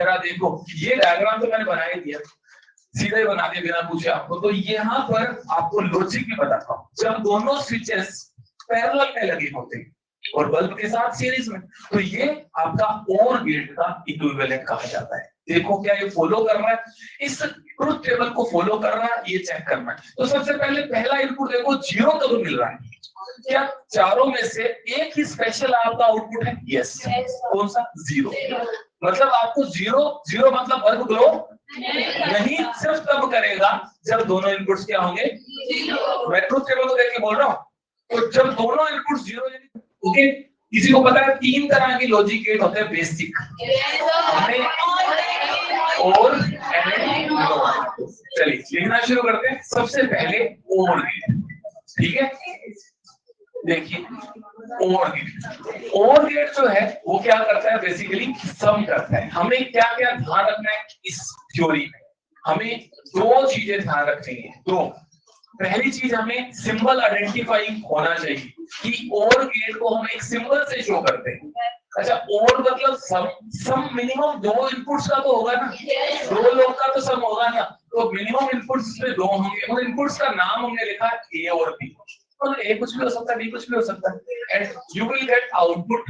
जरा देखो, ये डायग्राम तो मैंने बना ही दिया, सीधा ही बना दिया बिना पूछे आपको। तो यहाँ पर आपको लॉजिक भी बताता हूँ। जब दोनों स्विचेस पैरेलल में लगे होते हैं और बल्ब के साथ सीरीज में, तो ये आपका OR गेट का इक्विवेलेंट कहा जाता है। देखो क्या ये फॉलो कर रहा है, इस ट्रुथ टेबल को फॉलो कर रहा है, ये चेक करना है। तो सबसे पहले पहला इनपुट देखो, 0 कब मिल रहा है? क्या चारों में से एक ही स्पेशल आपका आउटपुट है? यस। कौन सा? 0। मतलब आपको 0 मतलब बल्ब ग्लो नहीं सिर्फ तब करेगा जब दोनों इनपुट्स क्या होंगे? मैं ट्रुथ टेबल को देख के बोल रहा हूँ। तो जब दोनों इनपुट्स 0, ओके। किसी को पता है 3 तरह के लॉजिक गेट होते हैं बेसिक, और चलिए लिखना शुरू करते हैं। सबसे पहले OR गेट, ठीक है। देखिए OR गेट जो है वो क्या करता है? बेसिकली सम करता है। हमें क्या क्या ध्यान रखना है इस थ्योरी में? हमें 2 चीजें ध्यान रखनी है। तो पहली चीज, हमें सिंबल आइडेंटिफाइंग होना चाहिए कि OR गेट को हम एक सिंबल से शो करते हैं। अच्छा, OR मतलब सम मिनिमम 2 इनपुट्स का तो होगा ना, 2 लोग का तो सम होगा ना। तो मिनिमम इनपुट्स में 2 होंगे। उन इनपुट्स का नाम हमने लिखा है A और B। तो A कुछ भी हो सकता है, B कुछ भी हो सकता है। And you will get output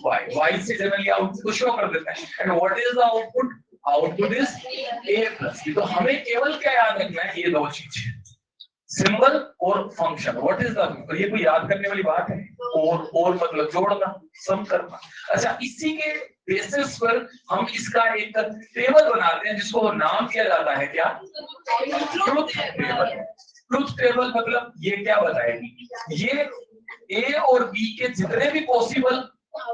Y से जनरली आउटपुट को शो कर देता है। And what is the output? Output is A+B। तो हमें केवल क्या याद रखना है? ये 2 चीजें, सिंबल और फंक्शन। व्हाट इज द, ये कोई याद करने वाली बात है? और मतलब जोड़ना, सम करना। अच्छा, इसी के बेसिस पर हम इसका एक टेबल बनाते हैं जिसको नाम किया जाता है क्या? Truth table. ट्रुथ टेबल मतलब ये क्या बताएगी? ये A और B के जितने भी पॉसिबल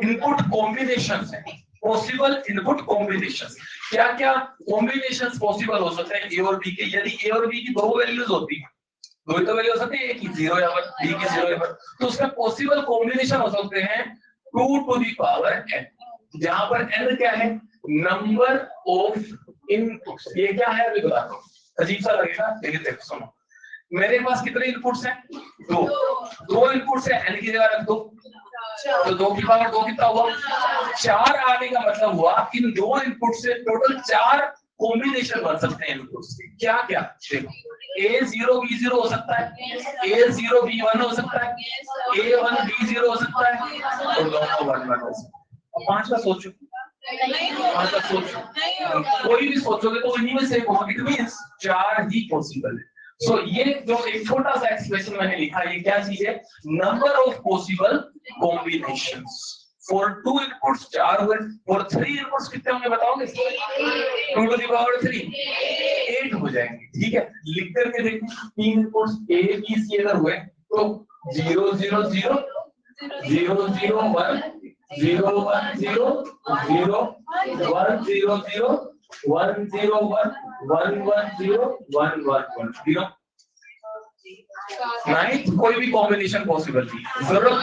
इनपुट कॉम्बिनेशंस हैं, पॉसिबल इनपुट कॉम्बिनेशंस, क्या क्या कॉम्बिनेशंस पॉसिबल हो सकते हैं A और B के? यदि A और B की 2 वैल्यूज होती है, 2 तो वैल्यू हो सकती है, एक ही 0 या 1, B की 0 या 1, तो उसका पॉसिबल कॉम्बिनेशन हो सकते हैं 2 to the power n, जहां पर n क्या है? Number of inputs. ये क्या है अभी बताता हूं, अजीब सा लगेगा लेकिन देखो सुनो। मेरे पास कितने इनपुट्स हैं? 2 इनपुट्स है, n की जगह रख दो, तो 2 की पावर 2 कितना हुआ? 4 आने का मतलब हुआ इन 2 इनपुट से टोटल 4 कॉम्बिनेशन बन सकते हैं इनपुट्स के। क्या क्या? देखो, A0 B0 हो सकता है, A0 B1 हो सकता है, A1 B0 हो सकता है, और दोनों 1 1 हो सकता है। 5 का सोचो, 5 का सोचो, कोई भी सोचोगे तो इन्हीं में से एक होगा। इट मींस 4 ही पॉसिबल है। सो ये जो एक छोटा सा एक्सप्रेशन मैंने लिखा, ये क्या चीज है? Number of possible combinations. For 2 inputs 4 हुए, फॉर 3 इनपुट्स कितने होंगे बताओगे? 2 to the power 3, 8 हो जाएंगे। ठीक है, लिख करके देखो, 3 इनपुट्स A B C अगर हुए तो 0 0 0 0 0 1 0 1 0 0 1 0 0 1 0 1 1 1 0 1 1 1 0। नाइन्थ कोई भी कॉम्बिनेशन पॉसिबल थी, जरूरत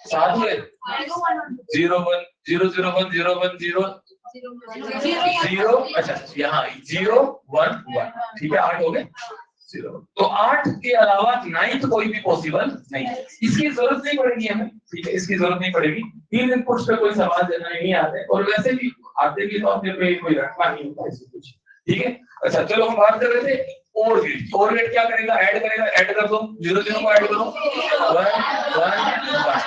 7 हुए, 0 1 0 0 1 0 1 0 0। अच्छा, यहाँ 0 1 1, ठीक है, 8 हो गए। 0, तो 8 के अलावा 9th कोई भी पॉसिबल नहीं है। इसकी जरूरत नहीं पड़ेगी हमें, ठीक है, इसकी जरूरत नहीं पड़ेगी। 3 इनपुट्स पे कोई सवाल देना नहीं आते, और वैसे भी आते भी तो अपने पे कोई रखना नहीं होता इसमें कुछ, ठीक है। अच्छा, चलो हम बात कर रहे थे OR गेट। OR गेट क्या करेगा? ऐड करेगा, ऐड कर दो, 0 0 को ऐड करो, 1 1 1,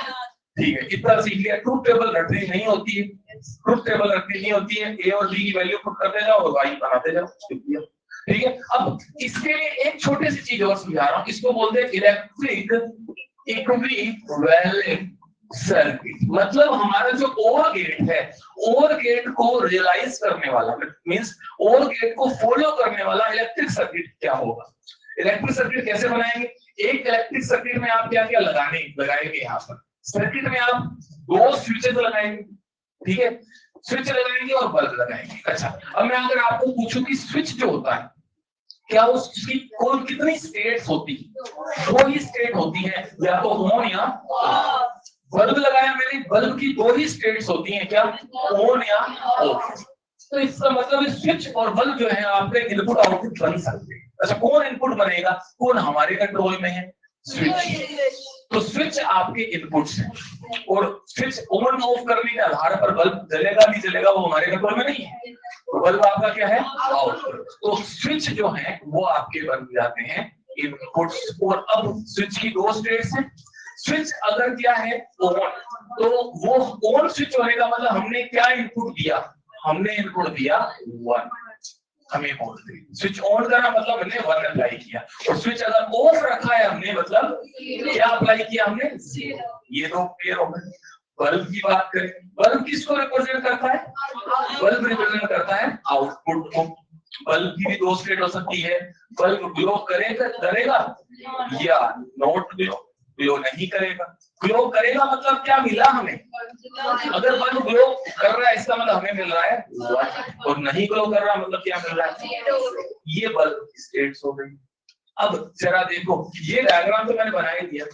ठीक है, इतना सीख लिया। ट्रुथ टेबल रटनी नहीं होती है, ट्रुथ टेबल रटनी नहीं होती है। A और B की वैल्यू पुट करते जाओ और Y बनाते जाओ, ठीक है। अब इसके लिए एक छोटी सी चीज और समझा रहा हूं, इसको बोलते हैं इलेक्ट्रिक इक्विवेलेंट सर्किट। मतलब हमारा जो OR गेट है, OR गेट को रियलाइज करने वाला, मींस OR गेट को फॉलो करने वाला इलेक्ट्रिक सर्किट क्या होगा? इलेक्ट्रिक सर्किट कैसे बनाएंगे? एक इलेक्ट्रिक सर्किट में आप क्या क्या लगाएंगे? यहाँ पर सर्किट में आप 2 स्विचेस लगाएंगे, ठीक है, स्विच लगाएंगे और बल्ब लगाएंगे। अच्छा, अब मैं अगर आपको पूछूं कि स्विच जो होता है, क्या उसकी कौन कितनी स्टेट्स होती है? 2 ही स्टेट होती है, या तो ऑन या ऑफ। बल्ब लगाया मैंने, बल्ब की 2 ही स्टेट्स होती हैं, क्या? ऑन या ऑफ। तो इसका मतलब स्विच और बल्ब जो है आपके इनपुट आउटपुट बन सकते हैं। अच्छा, कौन इनपुट बनेगा? कौन हमारे कंट्रोल में है? स्विच। तो स्विच आपके इनपुट्स हैं और स्विच ऑन ऑफ करने के आधार पर बल्ब जलेगा नहीं जलेगा वो हमारे कंट्रोल में नहीं है। तो बल्ब आपका क्या है, आउटपुट। तो स्विच जो है वो आपके बन जाते हैं इनपुट्स। और अब स्विच की दो स्टेट्स हैं। स्विच अगर क्या है ऑन, तो वो ऑन स्विच होने का मतलब हमने क्या इनपुट दिया, हमने इनपुट दिया 1, हमें बोलते हैं स्विच ऑन करा मतलब हमने 1 अप्लाई किया। और स्विच अगर ऑफ रखा है हमने मतलब क्या अप्लाई किया हमने 0। ये तो क्लियर हो गया। बल्ब की बात करें, बल्ब किसको रिप्रेजेंट करता है, बल्ब रिप्रेजेंट करता है आउटपुट को। बल्ब की भी दो स्टेट हो सकती है, बल्ब ग्लो करेगा या नॉट ग्लो नहीं करेगा। ग्लो करेगा मतलब क्या मिला हमें, अगर बल्ब ग्लो कर रहा है इसका मतलब हमें मिल रहा है 1, और नहीं ग्लो कर रहा मतलब क्या मिल रहा है, ये बल्ब की स्टेट्स हो गई। अब जरा देखो, ये डायग्राम तो मैंने बना ही दिया,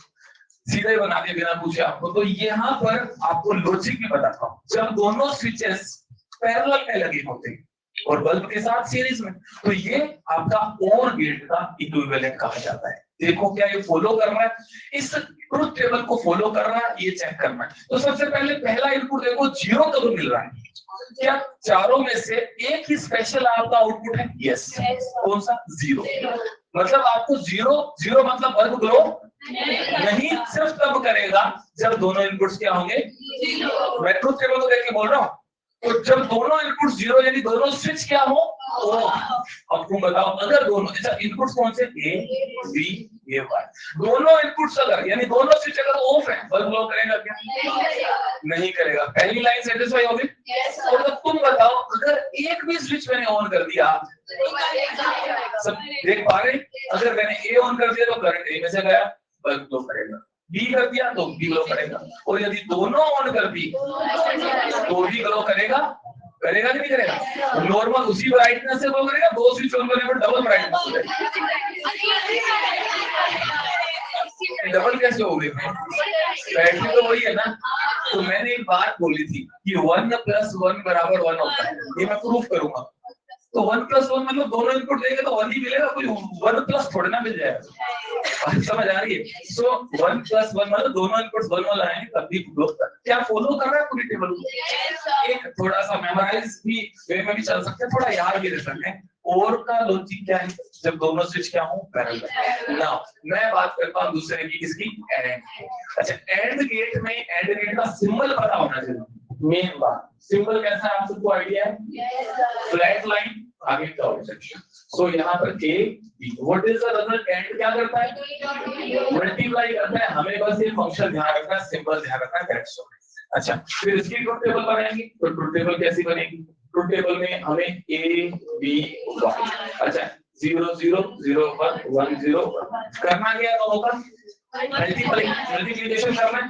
सीधे ही बना दिया बिना पूछे आपको। तो यहाँ पर आपको लॉजिक भी बताता हूँ। जब दोनों स्विचेस पैरेलल में लगे होते हैं और बल्ब के साथ सीरीज में, तो ये आपका OR गेट का इक्विवेलेंट कहा जाता है। देखो क्या ये फॉलो कर रहा है, इस ट्रुथ टेबल को फॉलो कर रहा है, ये चेक करना है। तो सबसे पहले पहला इनपुट देखो 0 कब मिल रहा है, क्या चारों में से एक ही स्पेशल आपका आउटपुट है, यस। कौन सा 0, मतलब आपको 0 मतलब बल्ब ग्लो नहीं सिर्फ तब करेगा जब दोनों इनपुट्स क्या होंगे, मैं ट्रुथ टेबल को देख के बोल रहा हूँ। तो जब दोनों इनपुट 0 यानी दोनों स्विच क्या हो, अब तुम बताओ अगर दोनों इनपुट्स कौन से A B A Y, दोनों इनपुट्स अगर यानी दोनों स्विच अगर ऑफ है बल्ब ग्लो करेगा क्या, नहीं करेगा। पहली लाइन सेटिस्फाई होगी। और तो तुम बताओ अगर एक भी स्विच मैंने ऑन कर दिया, सब देख पा रहे, अगर मैंने A ऑन कर दिया तो करंट A में से गया, बल्ब ग्लो करेगा। B कर दिया तो B ग्लो करेगा। और यदि दोनों ऑन कर दी तो भी ग्लो करेगा, करेगा कि नहीं करेगा। नॉर्मल उसी ब्राइटनेस से ग्लो करेगा, दो स्विच ऑन करने पर डबल ब्राइटनेस हो जाएगी। डबल कैसे हो गई, बैटरी तो वही है ना। तो मैंने एक बात बोली थी कि 1 + 1 = 1 होता है, ये मैं प्रूफ करूंगा। तो 1 + 1 मतलब दोनों इनपुट देंगे तो 1 ही मिलेगा, कोई 1+ थोड़ा ना मिल जाएगा। समझ आ रही है। सो 1 + 1 मतलब दोनों इनपुट्स 1 लाएंगे तभी ग्लो कर। क्या फॉलो कर रहा है पूरी टेबल को। एक थोड़ा सा मेमोराइज भी वे में भी चल सकते हैं, थोड़ा याद भी रह सकते हैं। और का लॉजिक क्या है, जब दोनों स्विच क्या हो पैरेलल। नाउ मैं बात करता हूं दूसरे की, किसकी, एंड। अच्छा, एंड गेट का सिंबल पता होना चाहिए। मेन बात, सिंबल कैसा है आप सबको आइडिया है, फ्लैट लाइन आगे का ऑब्जेक्शन। सो यहाँ पर A B, what is the result, and क्या करता है, मल्टीप्लाई करता है। हमें बस ये फंक्शन ध्यान रखना है, सिंबल ध्यान रखना है, दैट्स ऑल। अच्छा, फिर इसकी ट्रुथ टेबल बनाएंगे। तो ट्रुथ टेबल कैसी बनेगी, ट्रुथ टेबल में हमें A B Y, अच्छा 0 0 0 1 1 0 करना क्या दोनों का मल्टीप्लिकेशन करना है,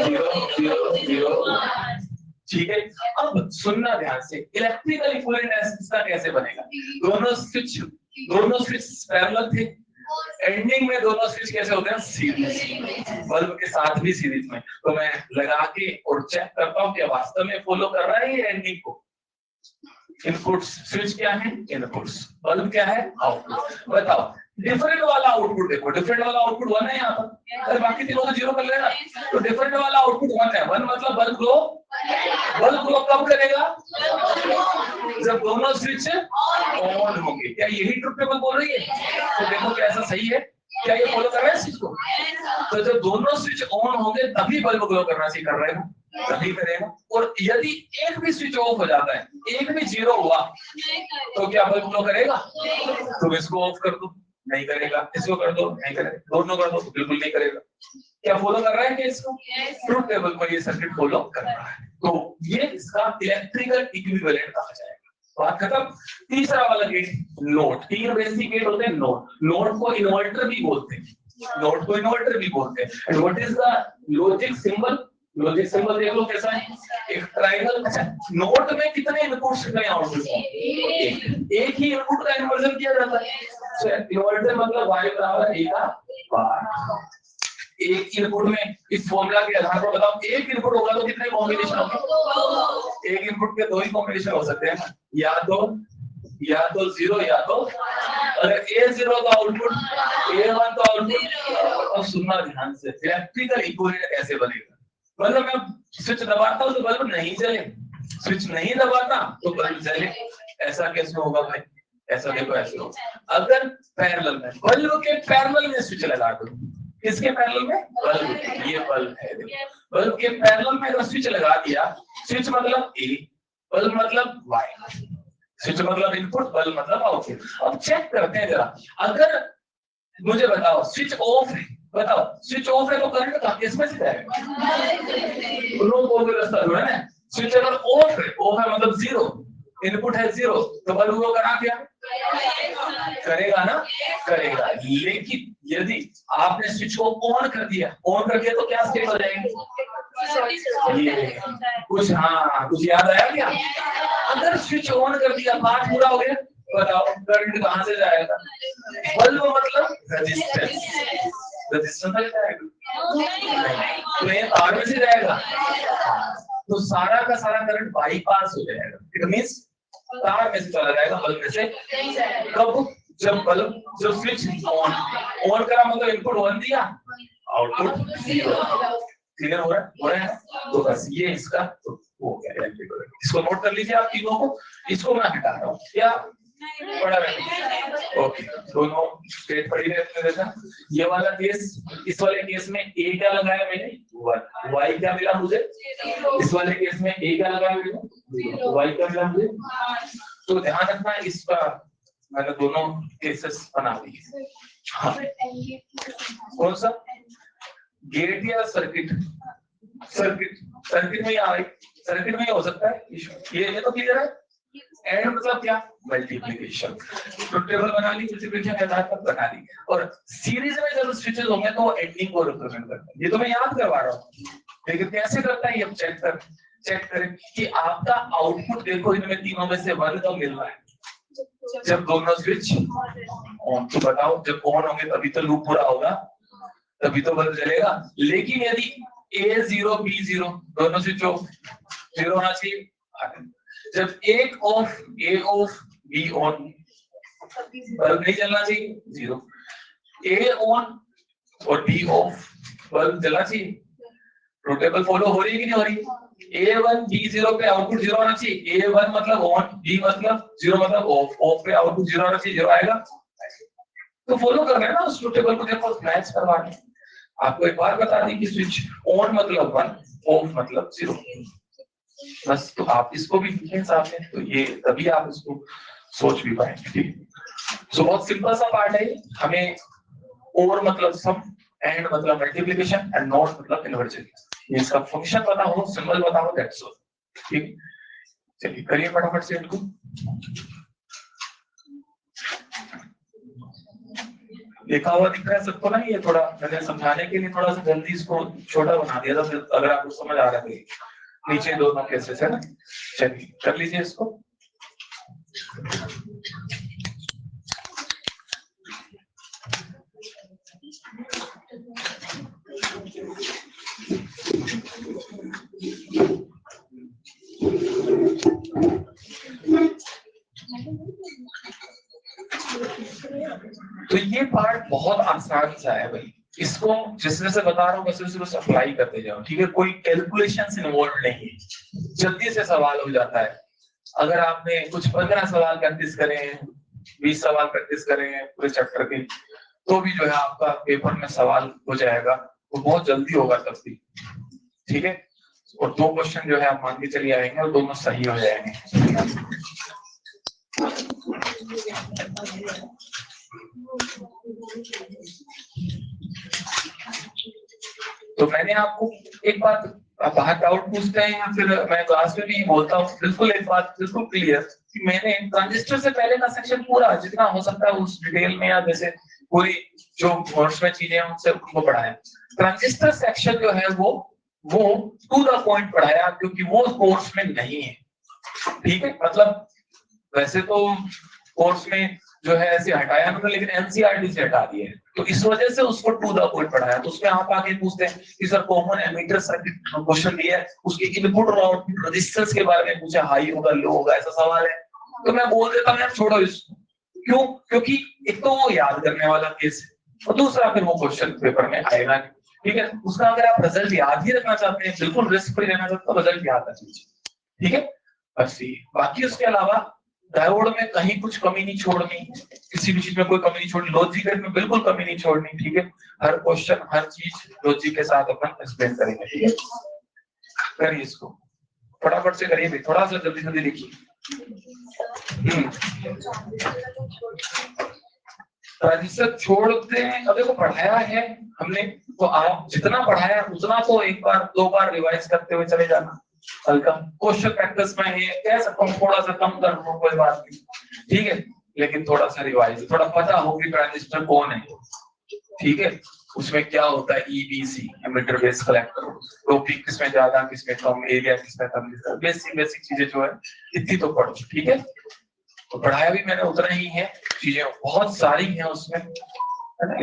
0 0 0। ठीक है, अब सुनना ध्यान से, इलेक्ट्रिकल इक्विवेलेंट इसका कैसे बनेगा। दोनों स्विच पैरेलल थे, एंडिंग में दोनों स्विच कैसे होते हैं, सीरीज, बल्ब के साथ भी सीरीज में। तो मैं लगा के और चेक करता हूँ कि वास्तव में फॉलो कर रहा है ये एंडिंग को। इनपुट्स स्विच क्या है, इनपुट्स, बल्ब क्या है, आउटपुट। बताओ डिफरेंट वाला आउटपुट देखो, डिफरेंट वाला आउटपुट 1 है यहाँ पर, अगर बाकी तीनों को 0 कर लेना। तो डिफरेंट वाला आउटपुट 1 है। 1 मतलब बल्ब ग्लो कब करेगा, जब दोनों स्विच ऑन होंगे। क्या यही ट्रुथ टेबल बोल रही है। तो देखो कैसा सही है, क्या ये फॉलो कर रहा है इस चीज को। तो जब दोनों स्विच ऑन होंगे तभी बल्ब ग्लो करना चाहिए, कर रहे हैं तभी करेगा। और यदि एक भी स्विच ऑफ हो जाता है, एक भी 0 हुआ, तो क्या बल्ब ग्लो करेगा। तुम इसको ऑफ कर दो, नहीं करेगा, इसको कर दो, नहीं करेगा, दोनों कर दो, बिल्कुल नहीं करेगा। क्या फॉलो कर रहा है कि इसको, ट्रुथ टेबल को ये सर्किट फॉलो कर रहा है। तो ये इसका इलेक्ट्रिकल इक्विवेलेंट कहा जाएगा। बात खत्म। तीसरा वाला गेट, नोड। 3 बेसिक गेट होते हैं नोड को इन्वर्टर भी बोलते हैं, and what is the logic symbol, logic symbol देख लो कैसा है, एक ट्रायंगल। अच्छा, नोड में कितने इनपुट्स कितने आउटपुट, एक ही इनपुट का इन्वर्जन किया जाता है। सो इन्वर्जन मतलब y = a का बार। एक इनपुट में इस फॉर्मूला के आधार पर बताओ, एक इनपुट होगा तो कितने कॉम्बिनेशन होंगे, एक इनपुट के 2 ही कॉम्बिनेशन हो सकते हैं, या तो या तो 0 या तो अगर A0 तो आउटपुट A1 तो आउटपुट। और सुनना ध्यान से, इलेक्ट्रिकल इक्विवेलेंट कैसे बनेगा, मतलब मैं स्विच दबाता हूँ तो बल्ब नहीं जले, स्विच नहीं दबाता तो बल्ब जले, ऐसा कैसे होगा भाई? ऐसा देखो ऐसे होगा अगर पैरेलल में बल्ब के पैरेलल में स्विच लगा दो। किसके पैरेलल में? बल्ब, ये बल्ब है, बल्ब के पैरेलल में अगर स्विच लगा दिया, स्विच मतलब A, बल्ब मतलब Y, स्विच मतलब इनपुट, बल्ब मतलब आउटपुट। अब चेक करते हैं जरा, अगर मुझे बताओ स्विच ऑफ है, बताओ स्विच ऑफ है तो करंट कहां किसमें से जाएगा? रास्ता जो है ना, स्विच अगर ऑफ है मतलब 0, इनपुट है 0, तो बल्ब वो करा क्या करेगा ना? करेगा। लेकिन यदि आपने स्विच को ऑन कर दिया तो क्या स्टेट हो जाएगी? ये कुछ, हाँ कुछ याद आया क्या? अगर स्विच ऑन कर दिया, पाठ पूरा हो गया, बताओ करंट कहां से जाएगा? बल्ब मतलब रेजिस्टेंस में जाएगा, तो ये तार में से जाएगा, तो सारा का सारा करंट बाईपास हो जाएगा। इट मींस तार में से चला जाएगा, बल्ब में से। कब? जब स्विच ऑन करा मतलब इनपुट 1 दिया, आउटपुट 0। क्लियर हो रहा है? तो बस ये इसका तो हो गया। इसको नोट कर लीजिए आप तीनों को, इसको मैं हटा रहा हूँ क्या पढ़ा है? ओके, दोनों स्टेट पढ़ी रहते देखा। ये वाला केस, इस वाले केस में ए क्या लगाया मैंने? 1, y क्या मिला मुझे? इस वाले केस में ए क्या लगाया मैंने? y क्या मिला मुझे? तो ध्यान रखना इसका, मैंने दोनों केसेस बना दिए। हाँ, कौन सा गेट या सर्किट? सर्किट में आ रही, सर्किट में हो सकता है ये तो क्लियर है। एंड मतलब क्या? मल्टीप्लिकेशन। तो टेबल बना ली, मल्टीप्लिकेशन के आधार पर बना ली। और सीरीज में जब स्विचेस होंगे तो एंडिंग को रिप्रेजेंट करता है। ये तो मैं याद करवा रहा हूँ, लेकिन कैसे करता है ये चेक करें कि आपका आउटपुट देखो, इनमें तीनों में से 1 कब मिल रहा है? जब दोनों स्विच ऑन। तो बताओ जब ऑन होंगे तभी तो लूप पूरा होगा, तभी तो बल्ब जलेगा। लेकिन यदि A0 B0 दोनों स्विच ऑफ, 0 होना चाहिए। जब एक of, A of B on, bulb नहीं जलना चाहिए, 0। A ऑन और B ऑफ, बल्ब जलना चाहिए। तो टेबल फॉलो हो रही है कि नहीं हो रही? A1 B0 पे आउटपुट 0 आना चाहिए। A1 मतलब ऑन, B मतलब 0 मतलब ऑफ, ऑफ पे आउटपुट 0 आना चाहिए, 0 आएगा। तो फॉलो कर रहे हैं ना उस टेबल को, देखो मैच करवा रहे हैं। आपको एक बार बता दें कि स्विच ऑन मतलब 1, ऑफ मतलब 0। बस, तो आप इसको भी लिखें साथ में, तो ये तभी आप इसको सोच भी पाएंगे। ठीक, सो बहुत सिंपल सा पार्ट है। हमें और मतलब सम, एंड मतलब मल्टीप्लिकेशन, एंड नॉट मतलब इन्वर्जन, इसका फंक्शन पता हो, सिंबल पता हो, दैट्स ऑल। ठीक, चलिए करिए फटाफट से इनको। लिखा हुआ दिख रहा है सबको ना? ये थोड़ा मैंने समझाने के लिए थोड़ा सा जल्दी इसको छोटा बना दिया था, अगर आपको समझ आ रहा है। नीचे दोनों केसेस है ना, चलिए कर लीजिए इसको। तो ये पार्ट बहुत आसान सा है भाई, इसको जिस तरह से बता रहा हूँ वैसे उसको अप्लाई करते जाओ। ठीक है, कोई कैलकुलेशंस इन्वॉल्व नहीं है, जल्दी से सवाल हो जाता है। अगर आपने कुछ 15 सवाल प्रैक्टिस करें, 20 सवाल प्रैक्टिस करें पूरे चैप्टर के, तो भी जो है आपका पेपर में सवाल हो जाएगा, वो बहुत जल्दी होगा तब भी। ठीक है, और 2 क्वेश्चन जो है आप मान के चलिए आएंगे और दोनों सही हो जाएंगे। तो मैंने आपको एक बात, बाहर डाउट पूछते हैं या फिर मैं क्लास में भी बोलता हूँ, बिल्कुल एक बात बिल्कुल क्लियर कि मैंने ट्रांजिस्टर से पहले का सेक्शन पूरा जितना हो सकता है उस डिटेल में, या जैसे पूरी जो कोर्स में चीजें उनसे उनको पढ़ाया। ट्रांजिस्टर सेक्शन जो है वो टू द पॉइंट पढ़ाया, क्योंकि वो कोर्स में नहीं है। ठीक है, मतलब वैसे तो कोर्स में जो है ऐसे हटाया उन्होंने, लेकिन एनसीईआरटी से हटा दिए, तो इस वजह से उसको टू द पॉइंट पढ़ाया। तो उसमें आप आगे पूछते हैं कि sir common ammeter circuit question दिया है, उसके इनपुट और आउटपुट रेजिस्टेंस के बारे में पूछा, हाई होगा लो होगा, ऐसा सवाल है। तो मैं बोल देता हूँ यार छोड़ो इसको। क्यों? क्योंकि एक तो वो याद करने वाला केस है और दूसरा फिर वो क्वेश्चन पेपर में आएगा नहीं। ठीक है, उसका अगर आप रिजल्ट याद ही रखना चाहते हैं, बिल्कुल रिस्क फ्री रहना चाहते हैं, तो रिजल्ट याद रख लीजिए। ठीक है, बस ये। बाकी उसके अलावा डायोड में कहीं कुछ कमी नहीं छोड़नी, किसी भी चीज में कोई कमी नहीं छोड़नी, लॉजिक में बिल्कुल कमी नहीं छोड़नी। ठीक है, हर क्वेश्चन हर चीज लॉजिक के साथ अपन एक्सप्लेन करेंगे। ठीक है, करिए इसको फटाफट से करिए भाई, थोड़ा सा जल्दी जल्दी लिखिए। रजिस्टर छोड़ दें, अब देखो पढ़ाया है हमने, तो आप जितना पढ़ाया उतना तो एक बार दो बार रिवाइज करते हुए चले जाना। हल्का क्वेश्चन प्रैक्टिस में है, कह सकता हूँ थोड़ा सा कम कर लो, कोई बात नहीं। ठीक है, लेकिन थोड़ा सा रिवाइज, थोड़ा पता हो कि ट्रांजिस्टर कौन है। ठीक है, उसमें क्या होता है, EBC emitter base collector, topic किसमें ज्यादा किसमें कम, एरिया किसमें कम, बेसिक बेसिक चीजें जो है इतनी तो पढ़ो। ठीक है, तो पढ़ाया भी मैंने उतना ही है, चीजें बहुत सारी हैं उसमें,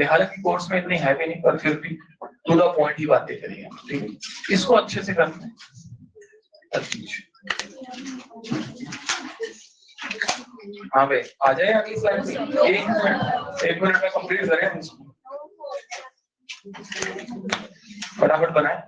हालांकि कोर्स में इतनी है भी नहीं, पर फिर भी टू द पॉइंट ही बातें करेंगे। ठीक है, इसको अच्छे से करना है। हाँ भाई आ जाए अगली स्लाइड पे, एक मिनट में कंप्लीट करें हम इसको, फटाफट बनाए।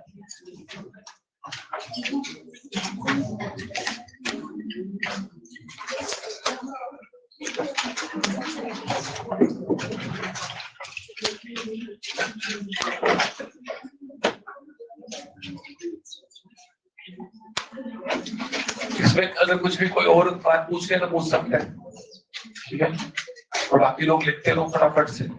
इसमें अगर कुछ भी कोई और बात पूछ ले तो पूछ सकते हैं। ठीक है, और बाकी लोग लिखते रहो फटाफट से।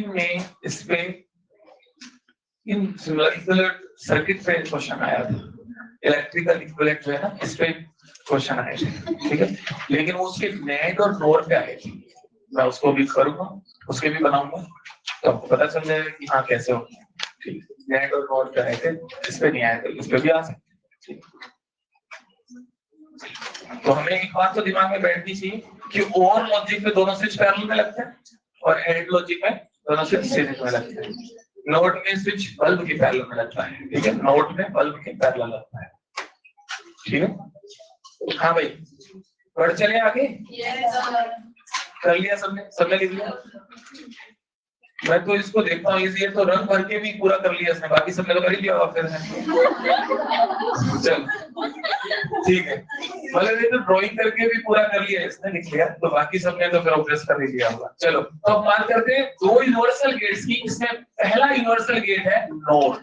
में इस पे इन सर्किट पे क्वेश्चन आया था, इलेक्ट्रिकल इक्विवेलेंट जो है ना, इस पे क्वेश्चन आए थे। ठीक है, लेकिन वो उसके नेट और नोर पे आए थे, मैं उसको भी करूंगा, उसके भी बनाऊंगा, तो आपको पता चल जाएगा कि हाँ कैसे होता है। ठीक, नेट और नोर पे आए थे, इस पे नहीं आए थे, इस पे भी आ सकते। तो हमें एक बात तो दिमाग में बैठनी चाहिए कि ओर लॉजिक में दोनों स्विच पैरेलल में लगते हैं और एंड लॉजिक में दोनों स्विच सीरीज में लगते हैं। नोड में स्विच बल्ब के पैरेलल में लगता है। ठीक है, नोड में बल्ब के पैरेलल लगता है। ठीक है, हाँ भाई बढ़ चले आगे। कर लिया सबने लिख लिया। मैं तो इसको देखता हूँ इजी है, तो रंग भर के भी पूरा कर लिया इसने, बाकी सबने तो कर ही लिया होगा फिर। चल ठीक है, मतलब ये तो ड्राइंग करके भी पूरा कर लिया इसने, लिख लिया, तो बाकी सबने तो फिर ऑब्वियस कर ही लिया होगा। चलो तो अब बात करते हैं दो यूनिवर्सल गेट्स की। इसमें पहला यूनिवर्सल गेट है नोड।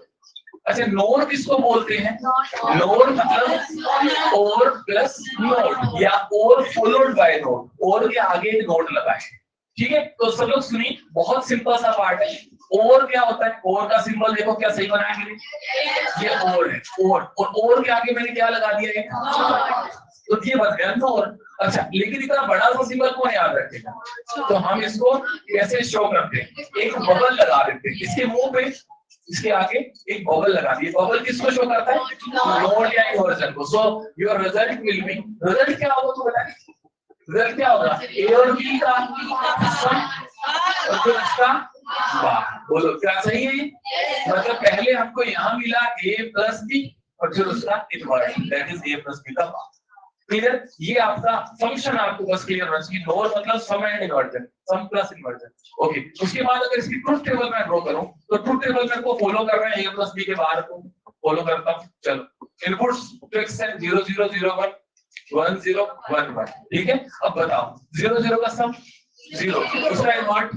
अच्छा, नोड किसको बोलते हैं? नोड मतलब और प्लस नोड या और फॉलोड बाय नोड, और के आगे एक नोड लगा है। ठीक है, तो सब लोग सुनिए, बहुत सिंपल सा पार्ट है। और क्या होता है? और का सिंबल देखो क्या सही बनाया मैंने, ये और है, और के आगे मैंने क्या लगा दिया है, तो ये बन गया नोड। अच्छा, लेकिन इतना बड़ा सा सिंबल कौन याद रखेगा? तो हम इसको कैसे शो करते हैं, एक बबल लगा देते हैं इसके मुंह पे, इसके आगे एक बबल लगा दिए। बबल किसको शो करता है? नोड या इन्वर्जन को। So your result will be, result क्या होगा तो बताइए, रिजल्ट क्या होगा? ए और बी का सम और फिर इसका बार। बोलो क्या सही है? मतलब पहले हमको यहाँ मिला ए प्लस बी और फिर उसका inversion, that is A plus B का बार। क्लियर? ये आपका फंक्शन आपको बस क्लियर होना चाहिए। नोड मतलब sum and inversion, sum plus inversion. Okay, उसके बाद अगर इसकी ट्रुथ टेबल में ड्रॉ करूं तो ट्रुथ टेबल मेरे को फॉलो कर रहे हैं ए प्लस बी के बाहर को फॉलो करता हूं। चलो, इनपुट्स फिक्स है 0 0 0 1 1 0 1 1। ठीक है, अब बताओ 0 0 का सम 0, उसका इन्वर्ट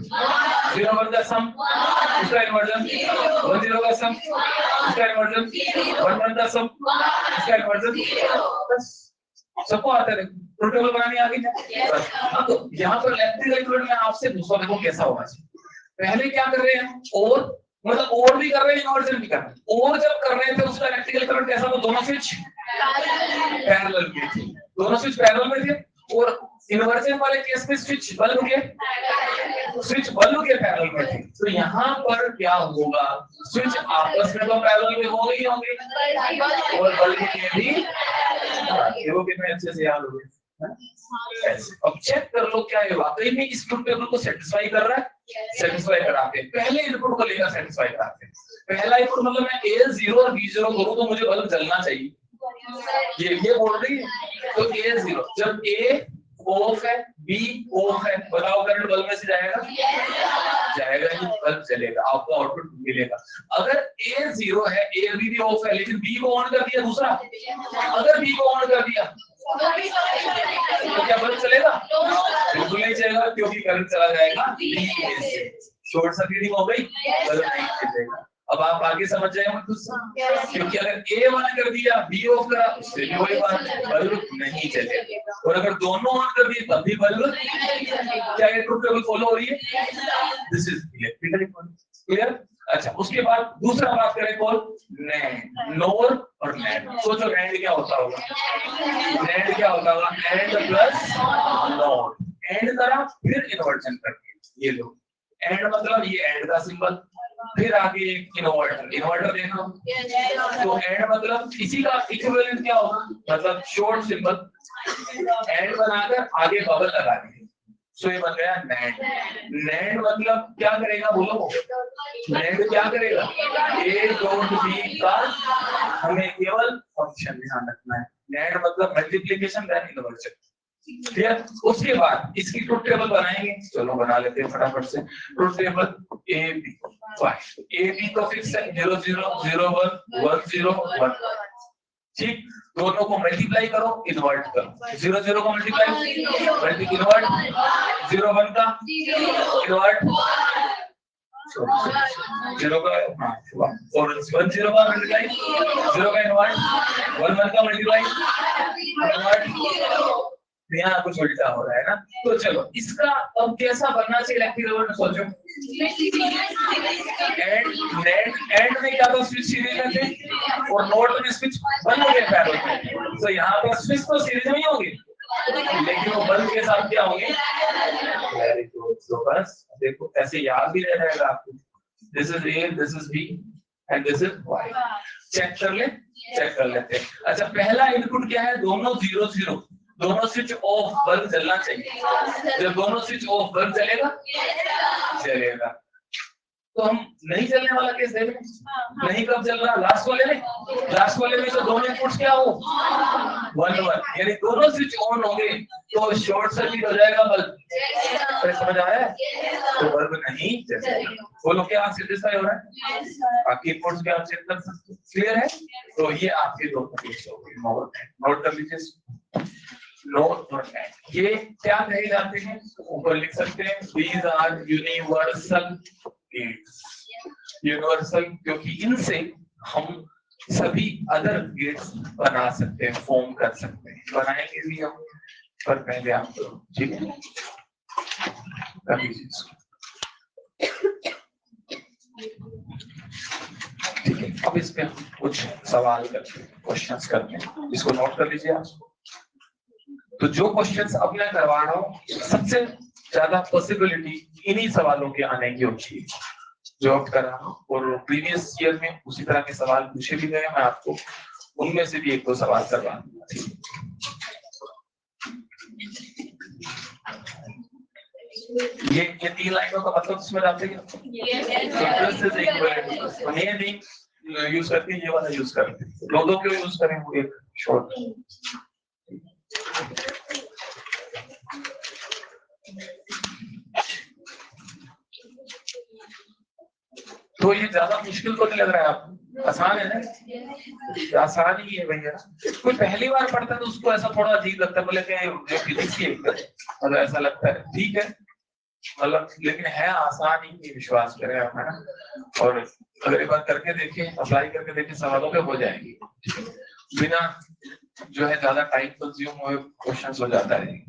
0 1 का सम, उसका इन्वर्जन 1 0 का सम, उसका इन्वर्जन 1 1 का सम, उसका इन्वर्जन। बस सबको आता है, ट्रुथ टेबल बनानी आ गई है। तो यहाँ पर इलेक्ट्रिकल इक्विवेलेंट में आपसे दूसरा देखो कैसा होगा। पहले क्या कर रहे हैं, और मतलब और भी कर रहे हैं, इन्वर्जन भी कर रहे हैं। और जब कर रहे थे उसका इलेक्ट्रिकल करंट कैसा था? दोनों स्विच पैरेलल में थे, दोनों स्विच पैरेलल में थे। और इन्वर्जन वाले केस में स्विच बल्ब के पैरेलल में थे। तो यहाँ पर क्या होगा, स्विच आपस में तो पैरेलल में होंगे ही होंगे, और बल्ब के भी। वो कितने अच्छे से याद हो गए। अब चेक कर लो क्या ये वाकई में इस ट्रुथ टेबल को सेटिस्फाई कर रहा है। सेटिस्फाई कराते हैं, पहले इनपुट को लेकर सेटिस्फाई कराते हैं। पहला इनपुट मतलब मैं A0 और B0 करूं तो मुझे बल्ब जलना चाहिए, ये बोल रही है। तो A0 जब A ऑफ है, B ऑफ है, बताओ करंट बल्ब में से जाएगा? जाएगा ही, बल्ब जलेगा, आपको आउटपुट मिलेगा। अगर A0 है, A भी ऑफ है, लेकिन B को ऑन कर दिया दूसरा, अगर B को ऑन कर दिया तो क्या बल्ब चलेगा? बिल्कुल नहीं चलेगा, क्योंकि करंट चला जाएगा B से, शॉर्ट सर्किटिंग हो गई, बल्ब नहीं चलेगा। अब आप आगे समझ जाएंगे खुद से, क्योंकि अगर A ऑन कर दिया, B ऑफ करा, उससे भी वही बात, बल्ब नहीं चलेगा। और अगर दोनों ऑन कर दिए तब भी बल्ब, क्या ये ट्रुथ टेबल फॉलो हो रही है? This is electrical clear. अच्छा, उसके बाद दूसरा बात करें कौन? नैंड, नोर और नैंड। सोचो नैंड क्या होता होगा? नैंड क्या होता होगा? एंड प्लस नोर, एंड करा फिर इन्वर्जन कर दिया, ये लो एंड मतलब ये एंड का सिंबल, फिर आगे एक इन्वर्टर देखो, तो एंड मतलब इसी का इक्विवेलेंट क्या होगा? मतलब शॉर्ट सिंबल, एंड बनाकर आगे बबल लगा दी, सो ये बन गया नैंड। नैंड मतलब क्या करेगा बोलो? नैंड क्या करेगा? A डॉट B का हमें केवल फंक्शन ध्यान रखना है। नैंड मतलब मल्टीप्लिकेशन देन इन्वर्जन, ठीक है। उसके बाद इसकी ट्रुथ टेबल बनाएंगे, चलो बना लेते हैं फटाफट से। ट्रुथ टेबल AB, AB तो फिक्स है 0 0 0 1 1 0 1, ठीक। दोनों को मल्टीप्लाई करो, इन्वर्ट करो, 0 0 को मल्टीप्लाई इन्वर्ट, 0 1 का इन्वर्ट, 0 का और 1 0 का मल्टीप्लाई, 0 का इन्वर्ट, 1 1 का मल्टीप्लाई इन्वर्ट। यहाँ कुछ उल्टा हो रहा है ना। तो चलो इसका अब कैसा बनना चाहिए इलेक्ट्रिकल, सोचो। एंड में क्या था? स्विच सीरीज में थे, और नोड में स्विच बंद हो गए पैरेलल में। तो यहाँ पर स्विच तो सीरीज में ही होंगे, लेकिन वो बल्ब के साथ क्या होंगे? Very good. तो बस देखो ऐसे याद भी रह जाएगा आपको, this is A, this is B and this is Y। Check कर लेते हैं। अच्छा, पहला इनपुट क्या है? दोनों 0 0, दोनों स्विच ऑफ, बल्ब जलना चाहिए। जब दोनों स्विच ऑफ, बल्ब चलेगा। तो हम नहीं चलने वाला केस देख रहे हैं, नहीं कब चल रहा? लास्ट वाले में तो दोनों इनपुट्स क्या हो? 1 1, यानी दोनों स्विच ऑन होंगे तो शॉर्ट सर्किट हो जाएगा बल्ब, समझ आया? तो बल्ब नहीं चलेगा। बोलो क्या सेटिस्फाई हो रहा है? बाकी इनपुट्स क्या आप चेक कर सकते हैं, क्लियर है? तो ये आपके दो केस हो गए, नोट कर लीजिए। नोट और एंड ये क्या कहे जाते हैं? ऊपर लिख सकते हैं, these are universal gates, universal, क्योंकि इनसे हम सभी अदर गेट्स बना सकते हैं, फॉर्म कर सकते हैं, बनाएंगे भी हम, पर पहले आप ठीक है कर लीजिए। ठीक है, अब इस पे हम कुछ सवाल करते हैं, क्वेश्चंस करते हैं, इसको नोट कर लीजिए आप। तो जो क्वेश्चंस अब मैं करवा रहा हूँ, सबसे ज्यादा पॉसिबिलिटी इन्हीं सवालों के आने की होती है जो अब कर रहा हूँ, और प्रीवियस ईयर में उसी तरह के सवाल पूछे भी गए, मैं आपको उनमें से भी एक दो सवाल करवा दूंगा। ये 3 लाइनों का मतलब समझ आते हैं? ये नहीं यूज करके ये वाला यूज करते हैं, दो क्यों यूज करें? वो एक शॉर्ट। तो ये ज्यादा मुश्किल तो नहीं लग रहा है आपको? आसान है ना? आसान ही है भैया। कोई पहली बार पढ़ता है तो उसको ऐसा थोड़ा अजीब लगता है, बोले कि फिजिक्स की मतलब ऐसा लगता है, ठीक है मतलब, लेकिन है आसान ही, विश्वास करें आप, है ना? और अगर एक बार करके देखें, अप्लाई करके देखें, सवालों पे हो जाएगी, बिना जो है ज्यादा टाइम कंज्यूम हुए क्वेश्चंस हो जाता है।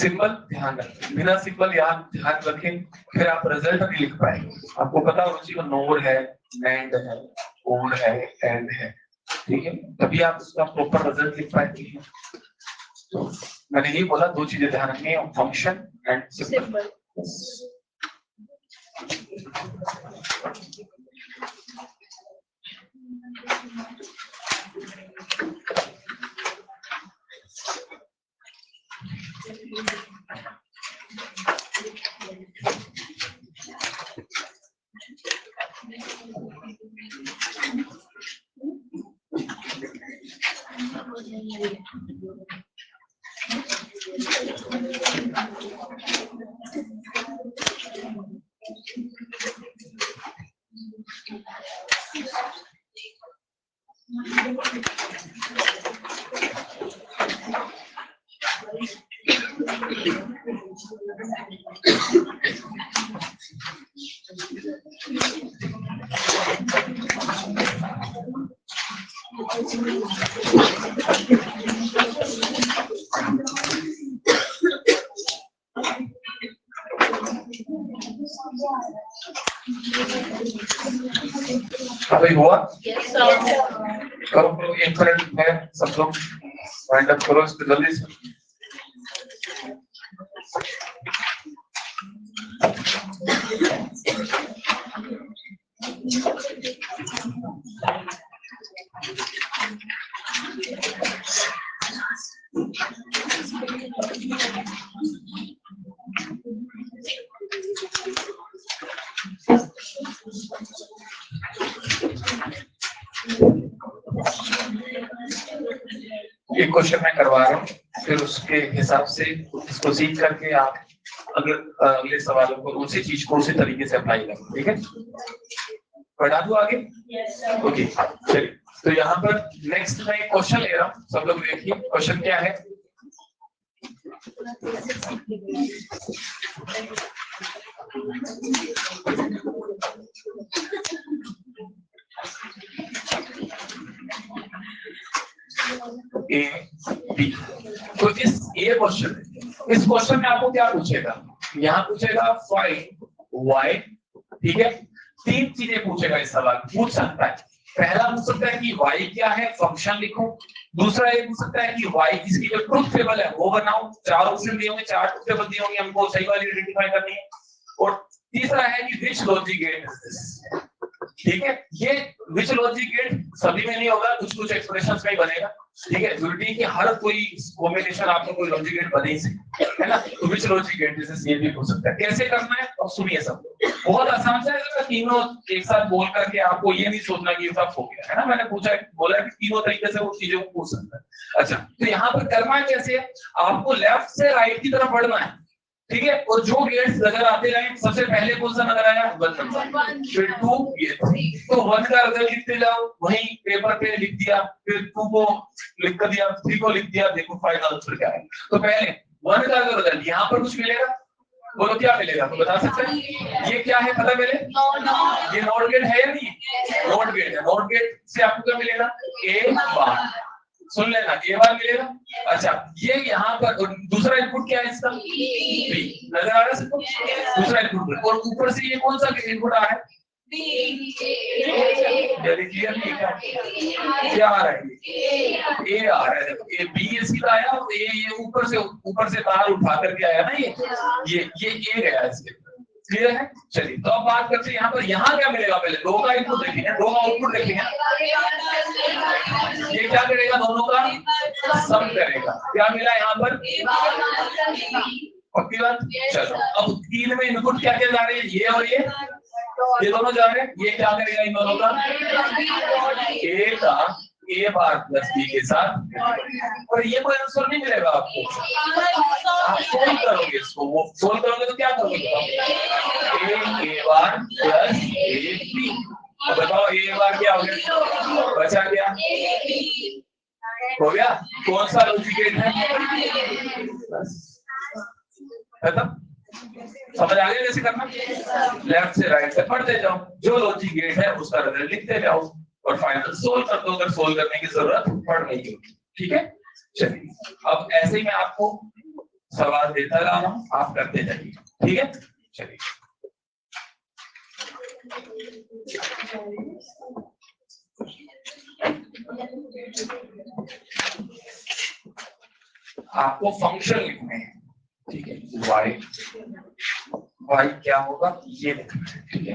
सिंबल ध्यान रखें, बिना सिंबल यहाँ ध्यान रखें फिर आप रिजल्ट नहीं लिख पाएंगे। आपको पता होना चाहिए नोड है, एंड है, और है, एंड है, ठीक है, तभी आप उसका प्रॉपर रिजल्ट लिख पाएंगे। तो मैंने यही बोला, दो चीजें ध्यान रखनी है, फंक्शन एंड सिंबल। अभी हुआ? करो 1 मिनट में सब लोग वाइंड अप करो इसको जल्दी से। एक क्वेश्चन मैं करवा रहा हूँ, फिर उसके हिसाब से इसको सीख करके आप अगले सवालों को उसी चीज को उसी तरीके से अप्लाई करें, ठीक है? पढ़ा दूं आगे? ओके, चलिए। तो यहाँ पर नेक्स्ट मैं एक क्वेश्चन ले रहा हूँ, सब लोग देखिए क्वेश्चन क्या है। A B. तो इस क्वेश्चन में आपको क्या पूछेगा? यहाँ पूछेगा फाइंड वाई, ठीक है? 3 चीजें पूछेगा इस सवाल, पूछ सकता है। पहला पूछ सकता है कि y क्या है, फंक्शन लिखो। दूसरा ये पूछ सकता है कि y इसकी जो ट्रुथ टेबल है वो बनाओ। 4 ऑप्शन दिए होंगे, 4 ट्रुथ टेबल दिए होंगे, हमको सही वाली आइडेंटिफाई करनी है। और तीसरा है कि विच लॉजिक गेट इज दिस, ठीक है? ये विच लॉजिक गेट सभी में नहीं होगा, कुछ एक्सप्रेशंस में ही बनेगा, ठीक है? जरूरी कि हर कोई कॉम्बिनेशन आपको कोई लॉजिक गेट बने ही से, है ना? तो विच लॉजिक गेट इज ये भी हो सकता है। कैसे करना है और सुनिए सब लोग, बहुत आसान है। अगर तीनों एक साथ बोल करके आपको ये नहीं सोचना कि ये सब हो गया, है ना? मैंने बोला कि तीनों तरीके से वो चीजों को पूछ सकता है। अच्छा, तो यहाँ पर करना कैसे है? आपको लेफ्ट से राइट की तरफ बढ़ना है, ठीक है? और जो गेट्स नजर आते रहे, सबसे पहले कौन सा नजर आया? 1 नंबर, फिर 2, ये 3। तो 1 का रिजल्ट लिखते जाओ, वहीं पेपर पे लिख दिया, फिर 2 को लिख कर दिया, 3 को लिख दिया, देखो फाइनल आंसर क्या है। तो पहले 1 का रिजल्ट यहाँ पर कुछ मिलेगा, बोलो क्या मिलेगा? तो बता सकते हैं? ये क्या है पता मेरे? ये नॉट गेट है या नहीं? नॉट गेट है। नॉट गेट से आपको क्या मिलेगा? ए बार, सुन लेना, ए बार मिलेगा। अच्छा, ये यहाँ पर दूसरा इनपुट क्या है इसका? बी। नजर आ रहा है सबको? दूसरा इनपुट, और ऊपर से ये कौन सा इनपुट आ रहा है? क्लियर नहीं क्या आ रहा है? ए आ रहा है। ये बी ये सीधा आया, और ये ऊपर से बाहर उठा करके आया ना, ये ए गया इसके। क्लियर है? चलिए, तो अब बात करते हैं यहाँ पर, यहाँ क्या मिलेगा? पहले 2 का इनपुट देखेंगे, 2 का आउटपुट देखेंगे। ये क्या करेगा? दोनों का सम करेगा। क्या मिला यहाँ पर? पक्की बात? चलो, अब 3 में इनपुट क्या क्या जा रहे हैं? ये और ये दोनों जा रहे हैं। ये क्या करेगा इन दोनों का? ए का ए बार प्लस बी के साथ, और ये कोई आंसर नहीं मिलेगा आपको। आप सोल्व करोगे इसको, वो सोल्व करोगे तो क्या करोगे? ए बार प्लस ए बी। बताओ ए बार क्या हो गया? बचा गया, हो गया। कौन सा लॉजिक गेट है? खत्म। समझ आ गया कैसे करना? लेफ्ट से राइट से पढ़ते जाओ, जो लॉजिक गेट है उसका रिजल्ट लिखते जाओ, और फाइनल सोल्व कर दो अगर सोल्व करने की जरूरत पड़ रही है, ठीक है? चलिए, अब ऐसे ही मैं आपको सवाल देता रहा हूँ, आप करते जाइए, ठीक है। चलिए आपको फंक्शन लिखने हैं, ठीक है। y क्या होगा ये लिखना है, ठीक है।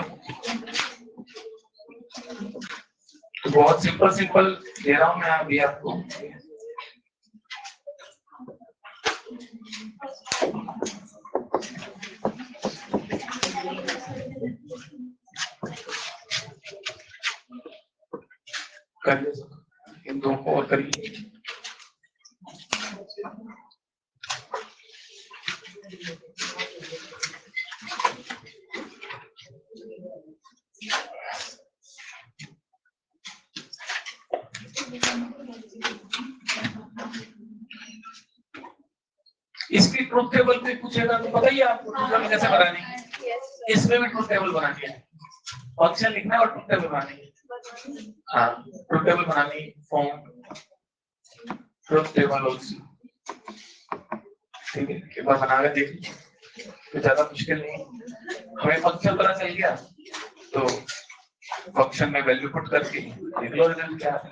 तो बहुत सिंपल दे रहा हूं मैं अभी आपको। करिए इन दो को और करिए। इसकी ट्रूथ टेबल पे पूछेगा तो बताइए आपको ट्रूथ टेबल कैसे बनानी है। इसमें भी ट्रूथ टेबल बनानी है, फंक्शन लिखना है और ट्रूथ टेबल बनानी है। हाँ, ट्रूथ टेबल बनानी, फॉर्म ट्रूथ टेबल ऑल्सो, ठीक है। एक बार बना के देख लीजिए, तो ज्यादा मुश्किल नहीं। हमें फंक्शन पता चल गया तो फंक्शन में वैल्यू पुट करके देख लो रिजल्ट क्या है।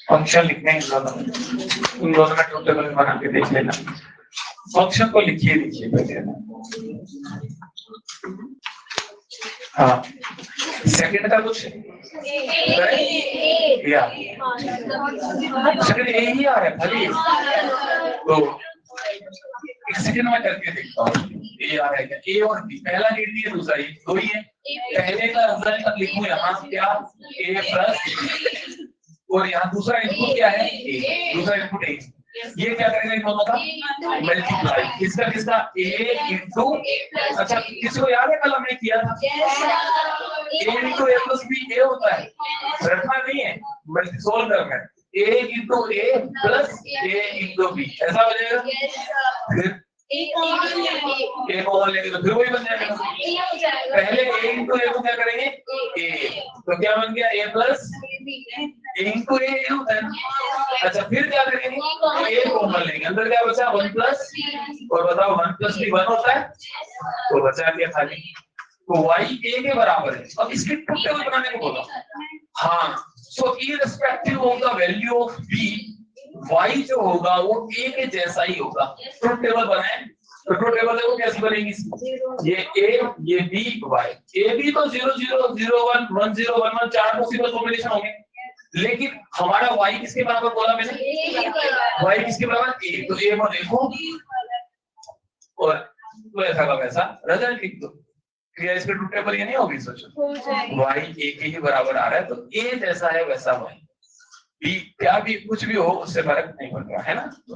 फंक्शन लिखने हैं इन दोनों में ट्रूथ टेबल बना के देख लेना। फंक्शन को लिखिए पहले। हाँ, सेकंड का कुछ या सेकंड ए ही आ रहा है खाली, तो एक सेकंड में करके देखता हूँ ए आ रहा है क्या। ए और बी, पहला ए डी है, दूसरा ए, दो ही है। पहले का रिजल्ट लिखूं यहाँ क्या, ए प्लस, और यहाँ दूसरा इनपुट क्या है ए, दूसरा इनपुट ए। ये क्या करेगा इन दोनों का मल्टीप्लाई, किसका किसका ए इंटू, अच्छा किसको याद है कल हमने किया था ए इंटू ए प्लस बी ए होता है, रखना नहीं है बल्कि सोल्व करना है। ए इंटू ए प्लस ए इंटू बी ऐसा हो जाएगा। फिर ए कॉमन लेंगे तो फिर वही बन जाएगा। पहले ए इंटू ए को क्या करेंगे ए, तो क्या बन गया ए प्लस ए इंटू ए होता है ना। अच्छा फिर क्या करेंगे ए कॉमन लेंगे, अंदर क्या बचा 1 प्लस, और बताओ 1 प्लस भी 1 होता है, तो बचा क्या खाली, तो y a के बराबर है। अब इसकी ट्रूथ टेबल बनाने को बोला। हाँ, so irrespective of the value of b, y जो होगा वो a के जैसा ही होगा। ट्रूथ टेबल बनाए तो ट्रूथ टेबल देखो कैसी बनेगी, ये a ये b y, a b तो 0 0 0 1 1 0 1 1 चार पॉसिबल कॉम्बिनेशन होंगे, लेकिन हमारा y किसके बराबर बोला मैंने, y किसके बराबर a, तो a को देखो और वैसा का वैसा रिजल्ट लिख दो। क्या इसके ट्रूथ टेबल ये नहीं होगी, सोचो y a के ही बराबर आ रहा है तो a जैसा है वैसा y, b क्या भी कुछ भी हो उससे फर्क नहीं पड़ रहा है ना। तो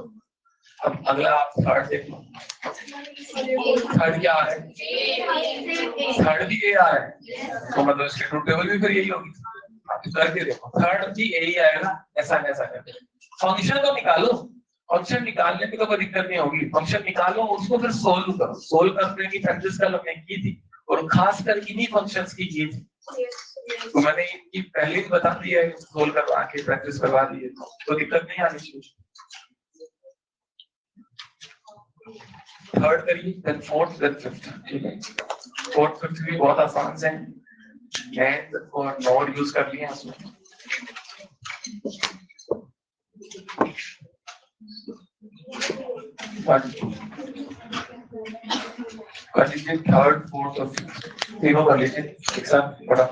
अब अगला आप थर्ड देखो, थर्ड क्या आ रहा है, थर्ड भी a आ रहा है, तो मतलब इसके ट्रूथ टेबल भी फिर यही होगी। आप करके देखो, थर्ड भी यही आएगा, ऐसा कैसा करके फंक्शन तो निकालो। फंक्शन निकालने की तो कोई दिक्कत नहीं होगी, फंक्शन निकालो उसको फिर सोल्व करो, सोल्व करने की प्रैक्टिस कल हमने की थी और खासकर इन्हीं फंक्शंस की थी। तो मैंने इनकी पहले ही बता दिया है, सोल्व करवा के प्रैक्टिस करवा दी है, तो दिक्कत नहीं आनी चाहिए। थर्ड करिए, देन फोर्थ, देन फिफ्थ। ठीक है, फोर्थ फिफ्थ भी बहुत आसान से एंड और नोड यूज कर लिए उसमें। कर लीजिए थर्ड फोर्थ और फिफ्थ तीनों कर लीजिए एक साथ बड़ा।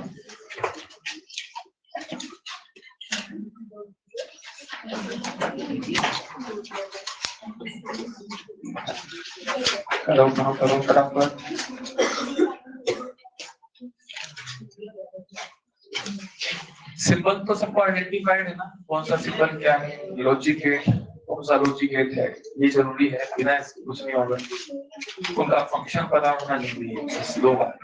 करो करो करो फटाफट। सिंबल तो सबको आइडेंटिफाइड है ना, कौन सा सिंबल क्या है, लॉजिक गेट कौन सा लॉजिक गेट है, ये जरूरी है, बिना इसके कुछ नहीं होगा। उनका फंक्शन पता होना जरूरी है, बस दो बात।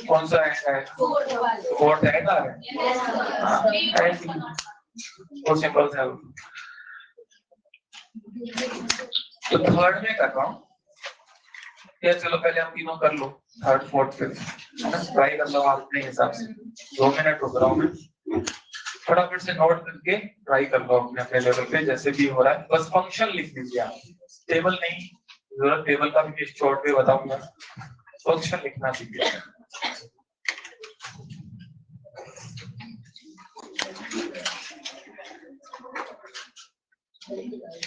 कौन सा है, फोर्थ है ना, वो सिंबल है। तो थर्ड में कर रहा हूँ या चलो पहले हम तीनों कर लो, थर्ड फोर्थ फिफ्थ ट्राई कर लो आप अपने हिसाब से। 2 मिनट रुक रहा हूँ मैं, फटाफट से नोट करके ट्राई कर लो अपने अपने लेवल पे जैसे भी हो रहा है। बस फंक्शन लिख लीजिए आप, टेबल नहीं जरूरत, टेबल का भी शॉर्ट पे बताऊंगा, फंक्शन लिखना सीखिए।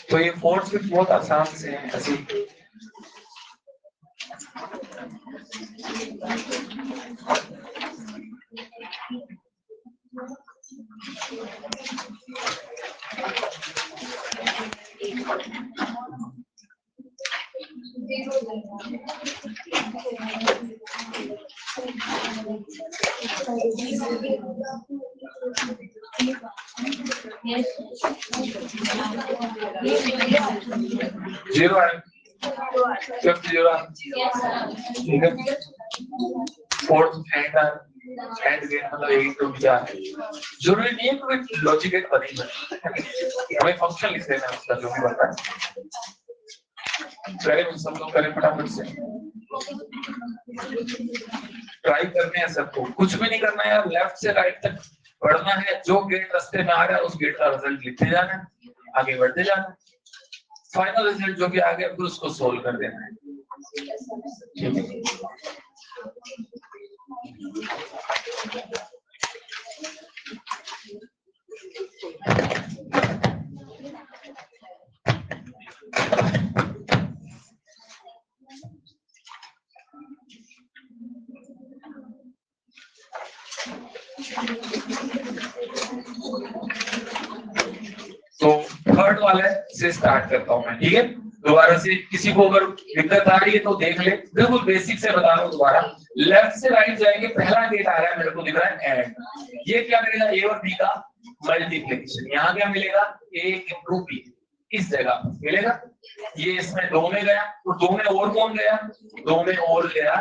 तो ये फोर्थ फिफ्थ बहुत आसान से है ऐसे। जीरो है, फिफ्थ जीरो, ठीक है। फोर्थ एंड गेट मतलब एक टू क्या है, जरूरी नहीं है कि लॉजिक गेट बनेगा, हमें फंक्शन लिख देना है उसका जो भी बनता है। करें सब लोग, करें फटाफट से, ट्राई करने हैं सबको, कुछ भी नहीं करना है यार, लेफ्ट से राइट तक बढ़ना है, जो गेट रास्ते में आ रहा है उस गेट का रिजल्ट लिखते जाना है, आगे बढ़ते जाना है, फाइनल रिजल्ट जो भी आ गया फिर उसको सोल्व कर देना है। ठीक है, तो थर्ड वाले से स्टार्ट करता हूं मैं, ठीक है। दोबारा से किसी को अगर दिक्कत आ रही है तो देख ले, बिल्कुल बेसिक से बता रहा हूं दोबारा। लेफ्ट से राइट जाएंगे, पहला गेट आ रहा है मेरे को दिख रहा है एंड, ये क्या करेगा, ए और बी का मल्टीप्लिकेशन, यहाँ क्या मिलेगा ए इंटू बी, इस जगह मिलेगा, ये इसमें दो में गया, तो दो में और कौन गया, दो में और गया,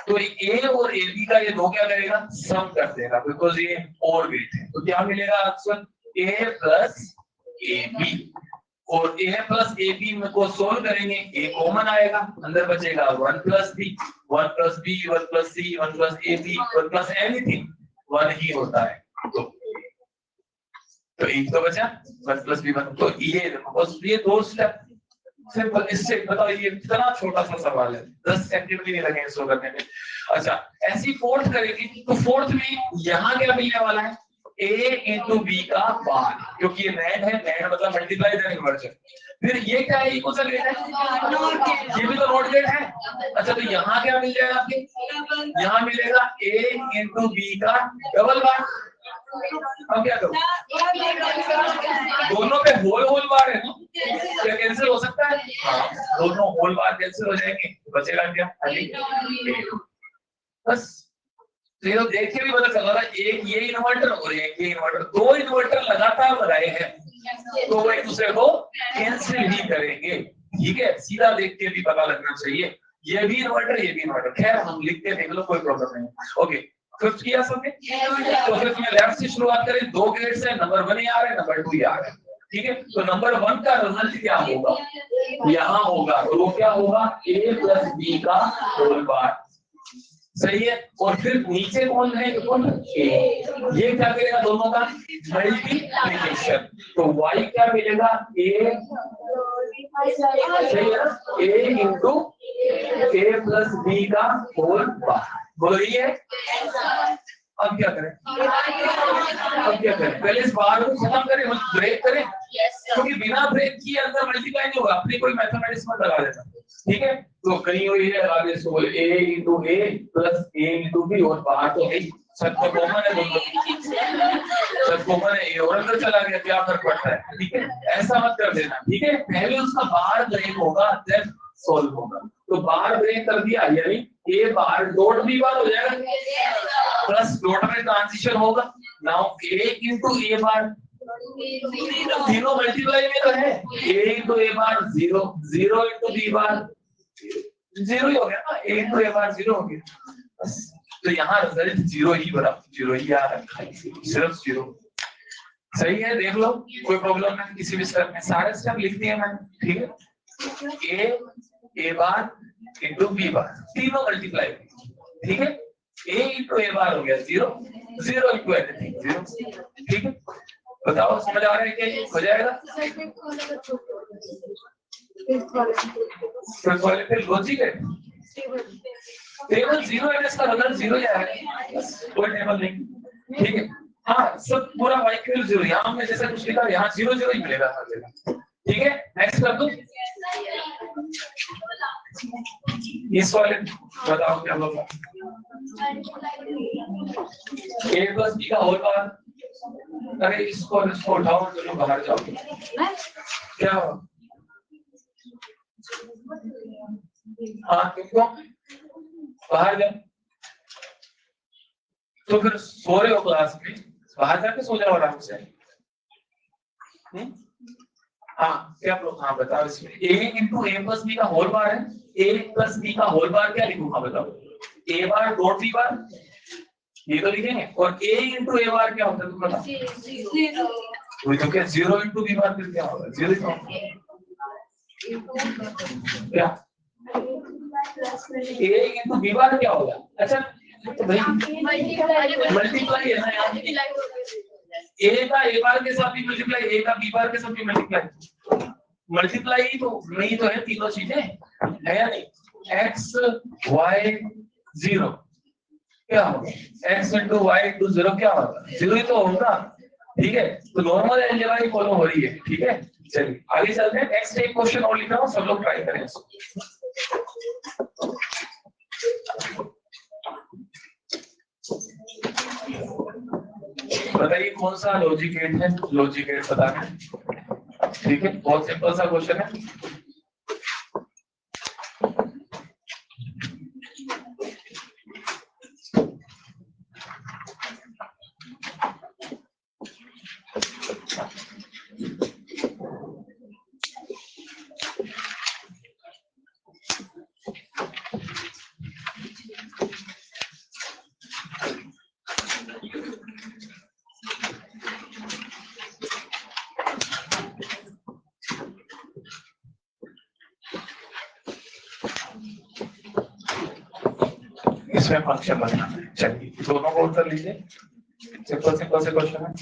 तो ए और ए बी का ये दो क्या करेगा, सम कर देगा, बिकॉज ये और गेट है, तो क्या मिलेगा answer A plus A B, और ए प्लस ए बी को सोल्व करेंगे, ए कॉमन आएगा, अंदर बचेगा 1 plus B, 1 plus B, 1 plus C, 1 plus A B, 1 plus anything 1 ही होता है, तो एक तो बचा 1 प्लस बी 1, तो ये देखो बस ये दो स्टेप सिंपल, इससे बताओ ये इतना छोटा सा सवाल है, 10 सेकंड भी नहीं लगे इसको करने में। अच्छा ऐसी फोर्थ करेंगे, तो फोर्थ में यहाँ क्या मिलने वाला है, a इंटू बी का बार, क्योंकि ये नैंड है, नैंड मतलब मल्टीप्लाई देन इन्वर्जन, फिर ये क्या है, इक्वल गेट है, ये भी तो नॉट गेट है। अच्छा तो यहाँ क्या मिल जाएगा आपके, यहाँ मिलेगा a इंटू बी का डबल बार, अब क्या करो, दोनों पे होल होल बार है ना, क्या कैंसिल हो सकता है, हाँ दोनों होल बार कैंसिल हो जाएंगे, बचेगा क्या, बस। तो ये देख के भी पता चल रहा है, एक ये इन्वर्टर और एक ये इन्वर्टर, दो इन्वर्टर लगातार लगाए हैं, तो वो एक दूसरे को कैंसिल ही करेंगे, ठीक है, सीधा देख के भी पता लगना चाहिए, ये भी इन्वर्टर ये भी इन्वर्टर, खैर हम लिख के देख लो कोई प्रॉब्लम नहीं। ओके फिफ्थ किया सबने, तो फिफ्थ में लेफ्ट से शुरुआत करें, 2 गेट्स है, नंबर 1 ही आ रहा है, नंबर 2 ही आ रहा है, ठीक है। तो नंबर 1 का रिजल्ट क्या होगा, यहाँ होगा, तो वो क्या होगा, a + b का होल बार, सही है। और फिर नीचे कौन है, कौन a, ये क्या करेगा, दोनों का मल्टीप्लिकेशन, तो y क्या मिलेगा, a, सही है, a इंटू a + b का होल बार, बोलो ये है। अब क्या करें, पहले इस बार को खत्म करें, ब्रेक करें, क्योंकि बिना ब्रेक किए अंदर मल्टीप्लाई नहीं होगा, अपनी कोई मैथमेटिक्स मत लगा देना, ठीक है। तो कहीं हुई है आगे इसको बोले a × a + a × b, और बाहर तो है सब तो कॉमन है, दोनों सब कॉमन है, ये और अंदर चला गया, क्या फर्क पड़ता है, ठीक है। ऐसा मत कर देना, ठीक है। पहले उसका बार ब्रेक होगा, देन सॉल्व होगा। तो बार ब्रेक कर दिया, यानी a बार डॉट b बार हो जाएगा, प्लस डॉट में ट्रांजिशन होगा, नाउ a × a बार, तीनों मल्टीप्लाई में तो है, a × a बार 0, 0 × b बार 0 ही हो गया ना, a × a बार 0 हो गया बस। तो यहाँ रिजल्ट 0 ही बराबर 0 ही आ रहा है, सिर्फ 0, सही है। देख लो, कोई प्रॉब्लम नहीं किसी भी स्टेप में, सारे स्टेप लिख दिए मैंने, ठीक है। a बार × b बार, तीनों मल्टीप्लाई, ठीक है। a × a बार हो गया 0, 0 × एनीथिंग 0, ठीक है। बताओ समझ आ रहा है क्या, ये हो जाएगा। फिर लॉजिक है, टेबल 0 है, इसका रिजल्ट 0 ही आएगा, कोई टेबल नहीं, ठीक है। हाँ, सब पूरा y = 0, यहाँ में जैसा कुछ लिखा है, यहाँ 0 0 ही मिलेगा हर जगह, ठीक है। नेक्स्ट कर दो, इस वाले बताओ क्या होगा, a + b का होल बार, अरे इसको उठाओ, चलो बाहर जाओ, क्या होगा, हाँ क्यों बाहर जाओ, तो फिर सो रहे हो क्लास में, बाहर जाके सो जाओ आराम से। हाँ क्या हाँ बताओ, इसमें a × a + b का होल बार है, a + b का होल बार क्या लिखूंगा बताओ, a बार डॉट b बार, ये तो लिखेंगे, और a × a बार क्या होता है तुम बताओ, 0, तो क्या 0 × b बार फिर क्या होगा, 0 ही होगा, क्या a × b बार क्या होगा, अच्छा तो भाई मल्टीप्लाई है ना यार, a का a बार के साथ भी मल्टीप्लाई, a का b बार के साथ भी मल्टीप्लाई, मल्टीप्लाई ही तो नहीं तो है, तीनों चीजें है या नहीं, x y 0 क्या होगा, x × y × 0 क्या होगा, 0 ही तो होगा, ठीक है। तो नॉर्मल अलजेब्रा ही फॉलो हो रही है, ठीक है। चलिए आगे चलते हैं, नेक्स्ट एक क्वेश्चन और लिख रहा हूं, सब लोग ट्राई करें इसको। बताइए कौन सा लॉजिक गेट है, लॉजिक गेट बताना, ठीक है। बहुत सिंपल सा क्वेश्चन है, इसमें फंक्शन बनाना है। चलिए दोनों को उत्तर लीजिए, सिंपल सिंपल से क्वेश्चन है।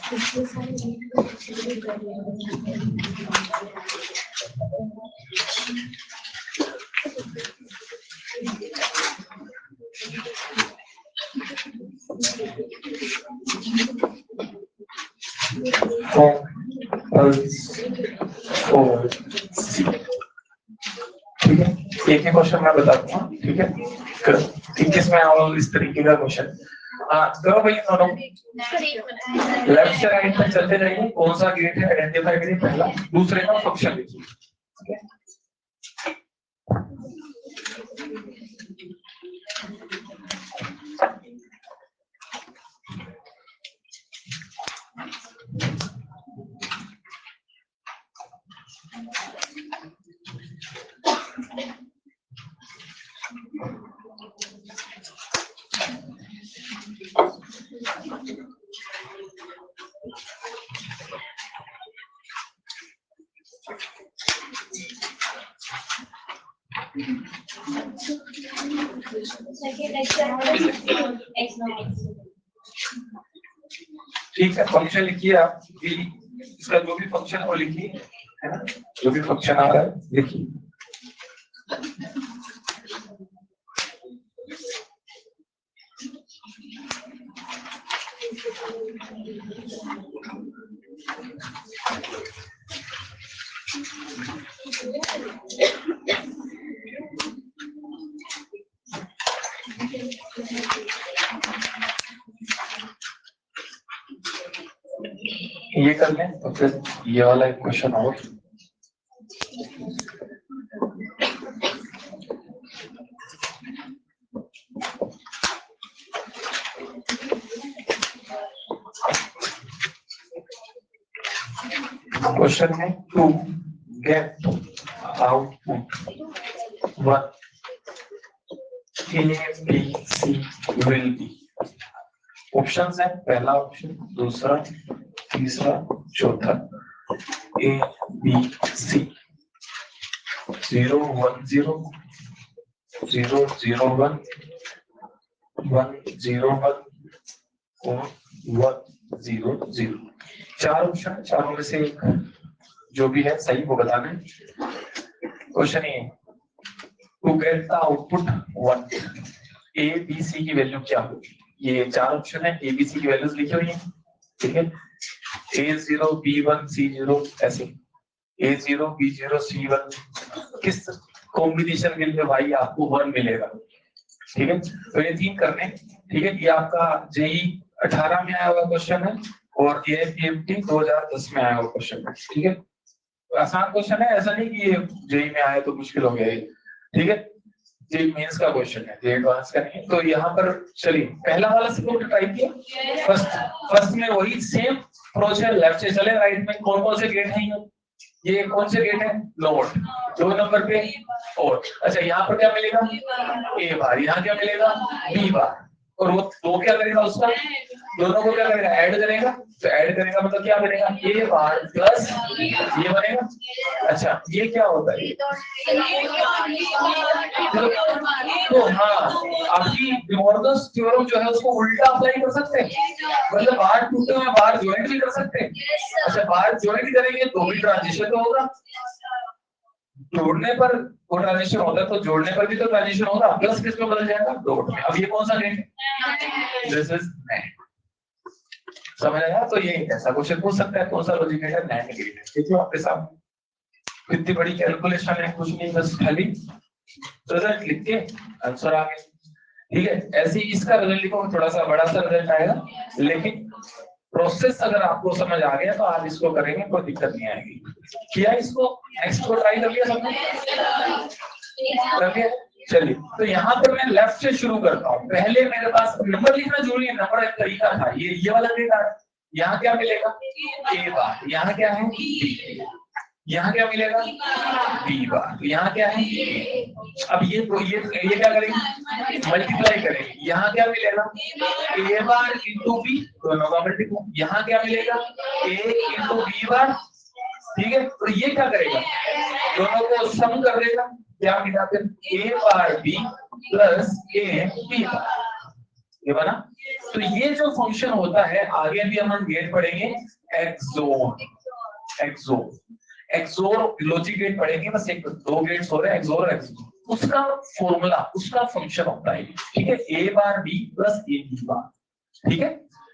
ठीक है, एक ही क्वेश्चन मैं बताता हूँ, ठीक है, 21 में आओ इस तरीके का क्वेश्चन। हाँ करो भाई दोनों, लेफ्ट से राइट तक चलते जाइए, कौन सा गेट है आइडेंटिफाई करिए पहला, दूसरे का फंक्शन लिखिए, ठीक है। ठीक है, फंक्शन लिखिए आप, इसका जो भी फंक्शन है वो लिखिए, है ना, जो भी फंक्शन आ रहा है लिखिए। ये कर लें तो फिर ये वाला एक क्वेश्चन और, क्वेश्चन है to get output one A B C will be. Options है, पहला ऑप्शन, दूसरा, तीसरा, चौथा। ए बी सी 0 1 0 0 0 1 1 0 1 और 1 0 0। चार ऑप्शन, चारों में से एक जो भी है सही वो बताना है। Question A, to get the output 1 A B C की वैल्यू क्या होगी। ये चार ऑप्शन है, ए बी सी की वैल्यूज लिखी हुई है, ठीक है। A0 B1 C0 ऐसे, A0 B0 C1 किस कॉम्बिनेशन के लिए भाई आपको 1 मिलेगा, ठीक है। तो ये तीन करने, ठीक है। ये आपका जेई 18 में आया हुआ क्वेश्चन है और ये PMT 2010 में आया हुआ क्वेश्चन है, ठीक है। तो आसान क्वेश्चन है, ऐसा नहीं कि जेई में आया तो मुश्किल हो गया, ठीक है। ये मेंस का क्वेश्चन है, ये एडवांस का नहीं है। तो यहाँ पर चलिए पहला वाला से ट्राई किया, फर्स्ट में वही सेम अप्रोच है, लेफ्ट से चले राइट में कौन कौन से गेट हैं, ये कौन से गेट है, नोट, 2 नंबर पे और, अच्छा यहाँ पर क्या मिलेगा, ए बार, यहाँ क्या मिलेगा, बी बार, और वो दो क्या करेगा उसका, दोनों को क्या करेगा, ऐड करेगा। तो ऐड करेगा मतलब क्या बनेगा, ए बार प्लस ये बनेगा। अच्छा ये क्या होता है, तो हाँ आपकी डिमॉर्गन्स थ्योरम जो है उसको उल्टा अप्लाई कर सकते हैं, मतलब बार टूटे हुए बार ज्वाइंट भी कर सकते हैं। अच्छा बार ज्वाइंट करेंगे तो भी ट्रांजिशन तो होगा, जोड़ने पर वो ट्रांजिशन होता है तो जोड़ने पर भी तो ट्रांजिशन होगा, प्लस किस में बदल जाएगा, डॉट में। अब ये कौन सा गेट है, दिस इज नेट, समझ आया। तो ये ऐसा क्वेश्चन पूछ सकता है, कौन सा लॉजिक है, नेट गेट है, ठीक है। आपके सामने इतनी बड़ी कैलकुलेशन है, कुछ नहीं, बस खाली रिजल्ट लिख के आंसर आ गया, ठीक है। ऐसे ही इसका रिजल्ट लिखो, थोड़ा सा बड़ा सा रिजल्ट आएगा, लेकिन प्रोसेस अगर आपको समझ आ गया तो आप इसको करेंगे, कोई दिक्कत नहीं आएगी। किया इसको, नेक्स्ट को ट्राई कर लिया सबने, कर लिया। चलिए तो यहाँ पर मैं लेफ्ट से शुरू करता हूँ। पहले मेरे पास नंबर लिखना जरूरी है, नंबर एक तरीका था, ये वाला डेटा, यहाँ क्या मिलेगा, ए बार, यहाँ क्या है, यहाँ क्या मिलेगा, बी बार, यहाँ क्या है। अब ये क्या करेंगे, मल्टीप्लाई करेंगे, यहाँ क्या मिलेगा, ए बार इंटू बी, दोनों का मल्टीप्लाई, यहाँ क्या मिलेगा, ए इंटू बी बार, ठीक है। तो ये क्या करेगा, दोनों को सम कर देगा, क्या मिला फिर, A bar B plus A B bar, ये बना। तो ये जो फंक्शन होता है आगे भी हम गेट पढ़ेंगे, एक्सोर। एक्सोर लॉजिक गेट पढ़ेंगे, बस एक दो गेट्स हो रहे हैं, एक्सोर और एक्सोर। उसका फॉर्मूला, उसका फंक्शन होता है, ठीक है, A bar B plus A B bar, ठीक है।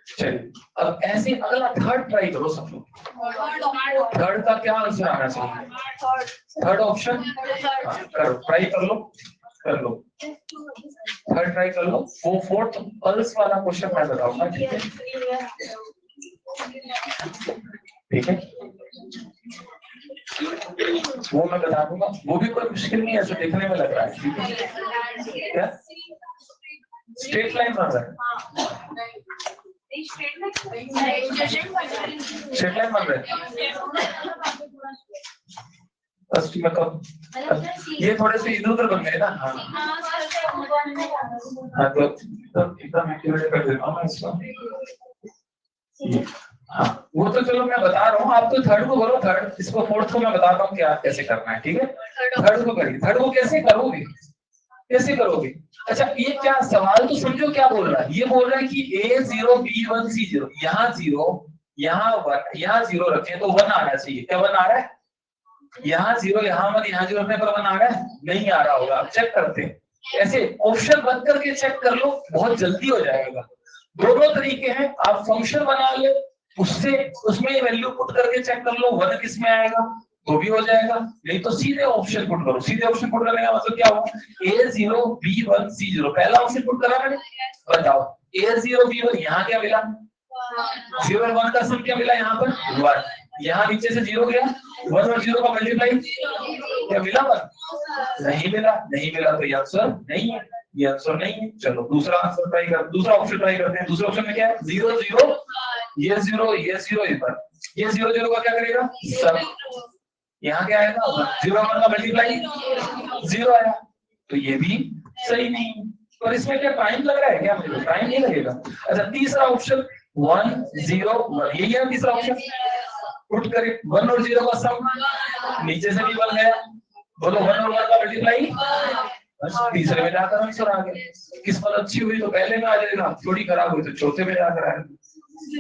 चलिए अब ऐसे अगला थर्ड ट्राई करो सब लोग। थर्ड का क्या आंसर आना चाहिए? थर्ड ऑप्शन करो, ट्राई कर लो, कर लो, थर्ड ट्राई कर लो। वो फोर्थ पल्स वाला क्वेश्चन मैं बताऊंगा, ठीक है, ठीक है, वो मैं बता दूंगा, वो भी कोई मुश्किल नहीं है, ऐसे देखने में लग रहा है, ठीक है। क्या स्ट्रेट लाइन बन रहा है? स्ट्रेट लाइन बन रहा है, में कब ये थोड़े से इधर उधर बन गए ना। हाँ हाँ, तो एकदम एक्टिवेट कर देता हूँ मैं इसको। हाँ वो तो चलो मैं बता रहा हूँ, आप तो थर्ड को करो, थर्ड, इसको फोर्थ को मैं बताता हूँ क्या कैसे करना है, ठीक है। थर्ड को करिए, थर्ड को कैसे करोगे, कैसे करोगे? अच्छा ये क्या सवाल तो समझो क्या बोल रहा है, ये बोल रहा है कि A0 B1 C0, यहाँ 0 यहाँ 1 यहाँ 0 रखें तो 1 आना चाहिए, क्या 1 आ रहा है? यहाँ 0 यहाँ 1 यहाँ 0 रखने पर 1 आ रहा है? नहीं आ रहा होगा, चेक करते हैं। ऐसे ऑप्शन बंद करके चेक कर लो, बहुत जल्दी हो जाएगा। दोनों तरीके हैं, आप फंक्शन बना ले, उससे उसमें वैल्यू पुट करके चेक कर लो 1 किस में आएगा तो भी हो जाएगा, नहीं तो सीधे ऑप्शन पुट करो। सीधे ऑप्शन पुट करने का मतलब क्या हुआ? A0 B1 C0, पहला ऑप्शन पुट करा मैंने, बताओ A0 B1 यहाँ क्या मिला? 0 और 1 का सम क्या मिला? यहाँ पर 1, यहाँ नीचे से 0 गया, 1 और 0 का मल्टीप्लाई क्या मिला? 1 नहीं मिला, नहीं मिला तो ये आंसर नहीं है, ये आंसर नहीं है। चलो दूसरा आंसर ट्राई कर, दूसरा ऑप्शन ट्राई करते हैं। दूसरे ऑप्शन में क्या है? 0 0 ये 0 ये 0 इधर, ये 0 0 का क्या करेगा? सब, यहाँ क्या आएगा? 0 1 का मल्टीप्लाई 0 आया, तो ये भी सही नहीं है। और इसमें क्या टाइम लग रहा है क्या? मुझे टाइम नहीं लगेगा। अच्छा तीसरा ऑप्शन 1 0 1, यही है तीसरा ऑप्शन, पुट करें 1 और 0 का सम, नीचे से भी 1 गया, बोलो 1 और 1 का मल्टीप्लाई, बस तीसरे में जाकर आंसर आ गया। किस्मत अच्छी हुई तो पहले में आ जाएगा, थोड़ी खराब हुई तो चौथे में जाकर आएगा।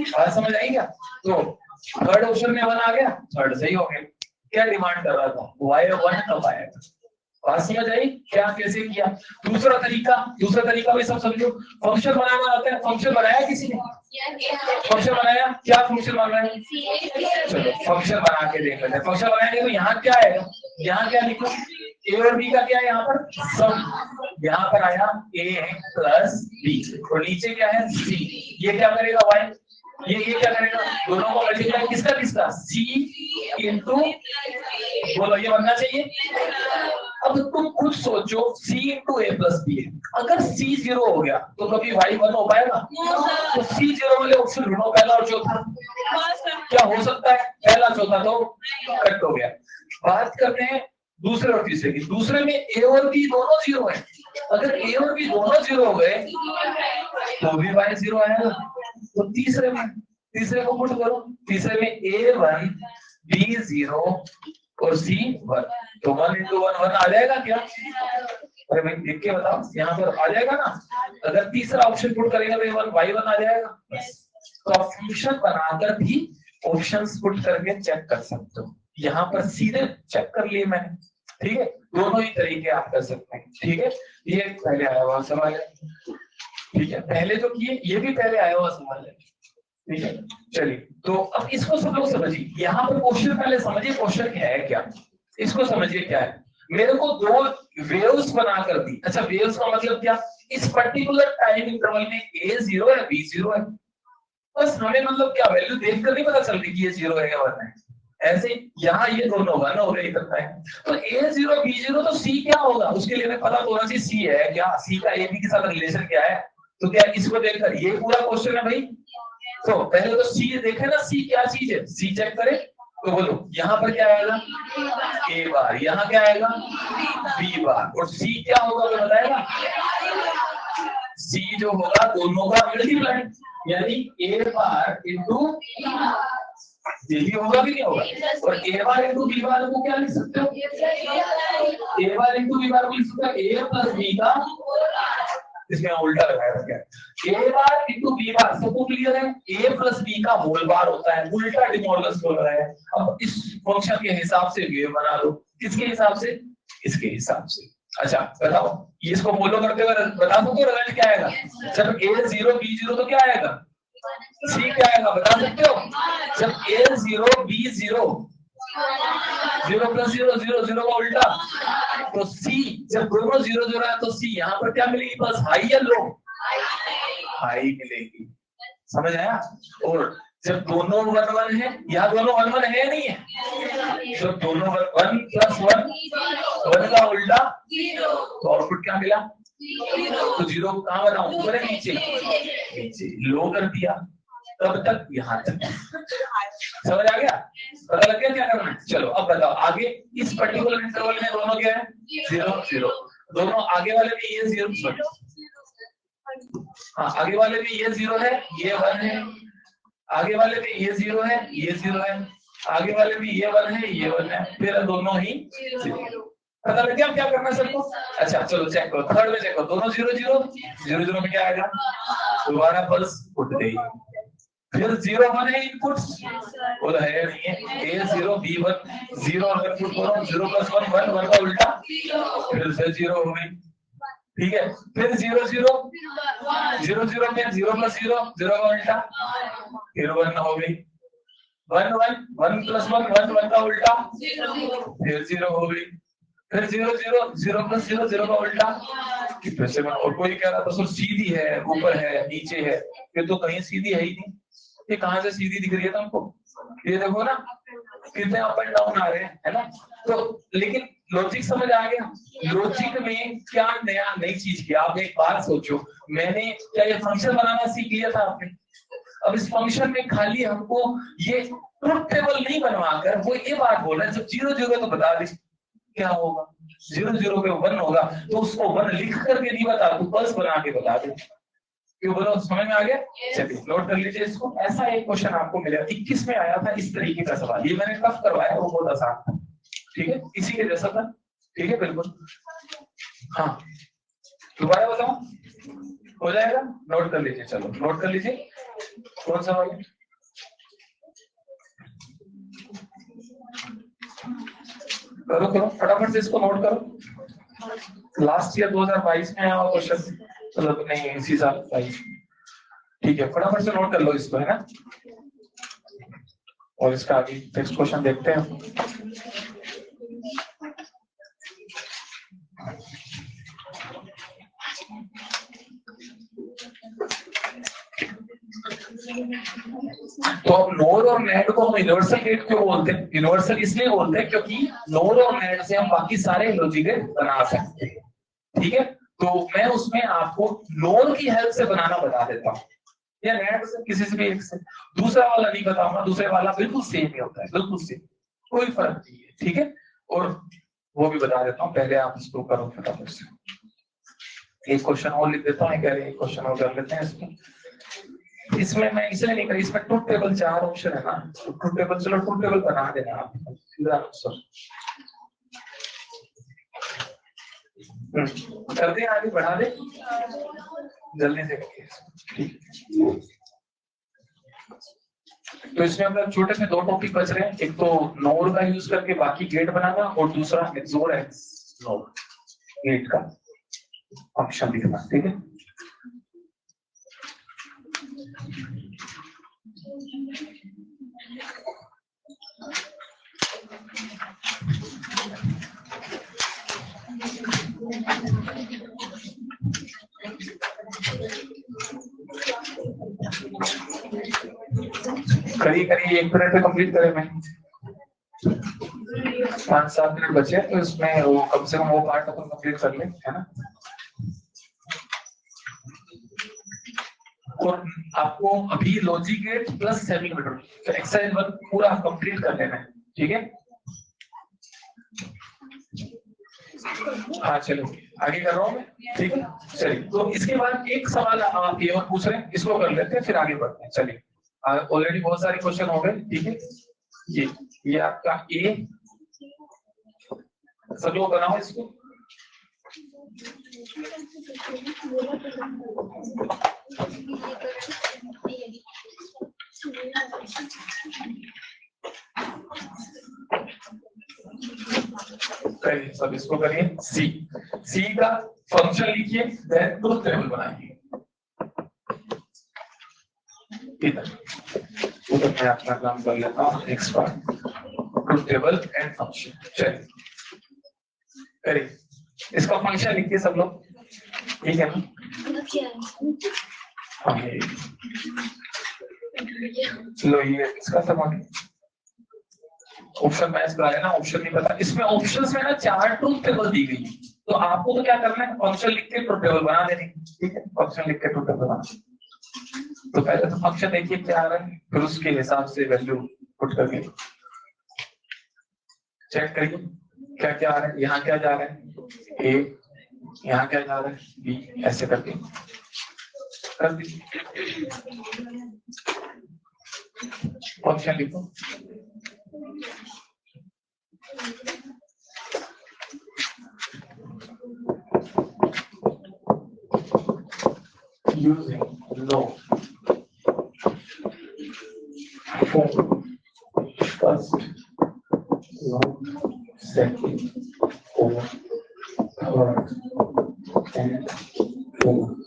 बात समझ आई क्या? तो थर्ड ऑप्शन में 1 आ गया, थर्ड सही हो गया। क्या डिमांड कर रहा था? Y1 कब आएगा? बात समझ आई क्या कैसे किया? दूसरा तरीका भी सब समझो। फंक्शन बनाना आता है, फंक्शन बनाया किसी ने? फंक्शन बनाया, क्या फंक्शन बन रहा है? चलो फंक्शन बना के देख लेते हैं। फंक्शन बनाएंगे तो यहाँ क्या आएगा? यहाँ क्या लिखो? ए और बी का क्या है यहाँ पर? सम, यहाँ पर आया a प्लस बी और नीचे क्या है? c। ये क्या करेगा? y, ये क्या करेगा? दोनों को मल्टीप्लाई किसका किसका? c इंटू, बोलो ये बनना चाहिए। अब तुम खुद सोचो, c into a plus B, अगर c 0 हो गया तो कभी y 1 हो पाएगा? तो c 0 वाले ऑप्शन ढूंढो, पहला और चौथा क्या हो सकता है? पहला चौथा तो कट हो गया। बात करते हैं दूसरे और तीसरे की। दूसरे में a और b दोनों 0 है, अगर a और b दोनों 0 हो गए तो भी y 0 आएगा। तो तीसरे को पुट करो, तीसरे में a1 b0 और c1, तो 1 इंटू 1 1 आ जाएगा क्या? अरे भाई देख के बताओ, यहाँ पर आ जाएगा ना? अगर तीसरा ऑप्शन पुट करेगा तो y1 आ जाएगा। तो आप फंक्शन बनाकर भी ऑप्शंस पुट करके चेक कर सकते हो। यहाँ पर सीधे चेक कर लिए मैंने, ठीक है। दोनों ही तरीके आप कर सकते हैं, ठीक है। ये पहले आया हुआ सवाल है, ठीक है, पहले जो किए ये भी पहले आया हुआ सवाल है, ठीक है। चलिए तो अब इसको सब लोग समझिए, यहाँ पर क्वेश्चन पहले समझिए क्वेश्चन है क्या, इसको समझिए क्या है। मेरे को दो वेव्स बनाकर दी। अच्छा वेव्स का मतलब क्या? इस पर्टिकुलर टाइम इंटरवल में a0 है b0 है, बस हमें मतलब क्या वैल्यू देखकर नहीं पता चल रही कि ये 0 है या 1 है। ऐसे यहाँ ये दोनों होगा ना, हो रही करता है तो a0 b0, तो c क्या होगा उसके लिए हमें पता होना चाहिए c है क्या, c का ab के साथ रिलेशन क्या है। तो क्या इसको देखकर ये पूरा क्वेश्चन है भाई। तो पहले तो c देखे ना, c क्या चीज है, c चेक करें। तो बोलो यहाँ पर क्या आएगा? a बार, यहाँ क्या आएगा? b बार, और c क्या होगा वो बताएगा? c जो होगा दोनों का मल्टीप्लाई, यानी a बार इंटू, यही होगा कि नहीं होगा? और a बार इंटू b बार को क्या लिख सकते हो? a बार इंटू b बार को लिख सकते हो a प्लस b का इसमें उल्टा लगाया गया है। A bar into B bar, सबको क्लियर है? ए प्लस बी का होल बार होता है, उल्टा डिमॉर्गन्स लॉ लगाया है। अब इस फंक्शन के हिसाब से वेव बना लो। किसके हिसाब से? इसके हिसाब से। अच्छा बताओ, ये इसको फॉलो करते हुए बता दो तो रिजल्ट क्या आएगा? जब a 0 b 0 तो क्या आएगा? c क्या आएगा बता सकते हो? जब a 0 b 0, 0 प्लस 0 0 0 का उल्टा, तो c जब दोनों 0 0 है तो c यहाँ पर क्या मिलेगी? बस हाई या लो? हाई मिलेगी। समझ आया? और जब दोनों 1 1 है, यहाँ दोनों 1 1 है नहीं है, जब दोनों 1 प्लस 1 1 का उल्टा, तो आउटपुट क्या मिला? तो 0 कहाँ बनाऊं? ऊपर है नीचे? नीचे। लो कर दिया। तब तक यहाँ तक समझ आ गया? पता लग गया क्या करना है? चलो अब बताओ आगे। इस पर्टिकुलर इंटरवल में दोनों क्या है? 0 0। दोनों आगे वाले में ये 0, हाँ आगे वाले में ये 0 है, ये 1 है, आगे वाले में ये 0 है, ये 0 है, आगे वाले में ये 1 है, ये 1 है, फिर दोनों ही 0। पता लग गया क्या करना है सबको? अच्छा चलो चेक करो, थर्ड में चेक करो, दोनों 0 0 0 0 में क्या आएगा? दोबारा पल्स उठ गई। फिर 0 1 है इनपुट, बोला है नहीं है, a 0 b 1 0 अगर पुट करो 0 प्लस 1 1 1 का उल्टा, फिर से 0 हो गई। ठीक है, फिर 0 0 0 0 में 0 प्लस 0 0 का उल्टा, फिर 1 हो गई। 1 1 1 प्लस 1 1 1 का उल्टा, फिर 0 हो गई। फिर 0 0 0 प्लस 0 0 का उल्टा, फिर से 1। और कोई कह रहा था सर सीधी है, ऊपर है, नीचे है, ये तो कहीं सीधी है ही नहीं। ये कहां से सीधी दिख रही है तुमको? ये देखो ना कितने अप एंड डाउन आ रहे हैं, है ना? तो लेकिन लॉजिक समझ आ गया? लॉजिक में क्या नया नई चीज किया? आप एक बात सोचो, मैंने क्या ये फंक्शन बनाना सीख लिया था आपने? अब इस फंक्शन में खाली हमको ये ट्रुथ टेबल नहीं बनवाकर वो ये बात बोल रहा है, जब 0 0 तो बता दे क्या होगा। 0 0 पे 1 होगा तो उसको 1 लिख करके नहीं बता, तू पल्स बना के बता दे। क्यों बोलो? समझ में आ गया? चलिए नोट कर लीजिए इसको। ऐसा एक क्वेश्चन आपको मिलेगा 21 में आया था इस तरीके का सवाल, ये मैंने टफ करवाया, वो बहुत आसान था। ठीक है, इसी के जैसा था। ठीक है बिल्कुल। हाँ दोबारा बताओ, हो जाएगा? नोट कर लीजिए, चलो नोट कर लीजिए। कौन सा वाला? करो करो फटाफट से इसको नोट करो। लास्ट ईयर 2022 में आया हुआ क्वेश्चन, मतलब नहीं इसी साल 22। ठीक है फटाफट से नोट कर लो इसको, है ना? और इसका आगे नेक्स्ट क्वेश्चन देखते हैं। तो अब नोर और नेट को हम यूनिवर्सल गेट क्यों बोलते हैं? यूनिवर्सल इसलिए बोलते हैं क्योंकि नोर और नेट से हम बाकी सारे लॉजिक गेट बना सकते हैं। ठीक है, तो मैं उसमें आपको नोर की हेल्प से बनाना बता देता हूँ, या नेट से, किसी से भी एक से। दूसरा वाला नहीं बताऊंगा, दूसरे वाला बिल्कुल सेम ही होता है, बिल्कुल सेम, कोई फर्क नहीं है। ठीक है, और वो भी बता देता हूँ, पहले आप इसको करो फटाफट से। एक क्वेश्चन और लिख देता हूँ, एक क्वेश्चन और कर लेते हैं इसमें। इसमें मैं इसलिए नहीं करी, इसमें ट्रुथ टेबल 4 ऑप्शन है ना, ट्रुथ टेबल, चलो ट्रुथ टेबल बना देना आप सीधा आंसर कर दे, आगे बढ़ा दे जल्दी से। ठीक, तो इसमें हम छोटे से 2 टॉपिक बच रहे हैं, एक तो नोर का यूज करके बाकी गेट बनाना, और दूसरा एक्सोर नोर गेट का फंक्शन लिखना। ठीक है, करिए 1 मिनट में कंप्लीट करें। मैं 5-7 मिनट बचे, तो इसमें वो कम से कम वो पार्ट अपन कंप्लीट कर ले, है ना? और आपको अभी logic gate plus semi conductor, तो एक्सरसाइज 1 पूरा कंप्लीट कर लेना है। ठीक है, हाँ चलो आगे कर रहा हूँ मैं। ठीक है, चलिए तो इसके बाद एक सवाल आप ये और पूछ रहे हैं, इसको कर लेते हैं फिर आगे बढ़ते हैं। चलिए, ऑलरेडी बहुत सारे क्वेश्चन हो गए। ठीक है, ये आपका ए, सब लोग बनाओ इसको। करिए सब, इसको करिए। सी का फंक्शन लिखिए, देन ट्रूथ टेबल बनाइए। उधर मैं अपना काम कर लेता हूँ, expert truth table and function. चलिए करिए, इसका फंक्शन लिखिए सब लोग, ठीक है ना? लो ये इसका समान ऑप्शन मैच कराया ना, ऑप्शन नहीं पता, इसमें ऑप्शंस में ना 4 ट्रूथ टेबल दी गई, तो आपको तो क्या करना है, फंक्शन लिख के ट्रूथ टेबल बना देनी, ठीक है? फंक्शन लिख के ट्रूथ टेबल बना। तो पहले तो फंक्शन देखिए क्या आ रहा है, फिर उसके हिसाब से वैल्यू पुट करके चेक करिए क्या क्या आ रहा है। यहाँ क्या जा रहा है, ए, यहाँ क्या जा रहा है, बी, ऐसे करके कर दीजिए। फंक्शन लिखो, using no for first no second or third and fourth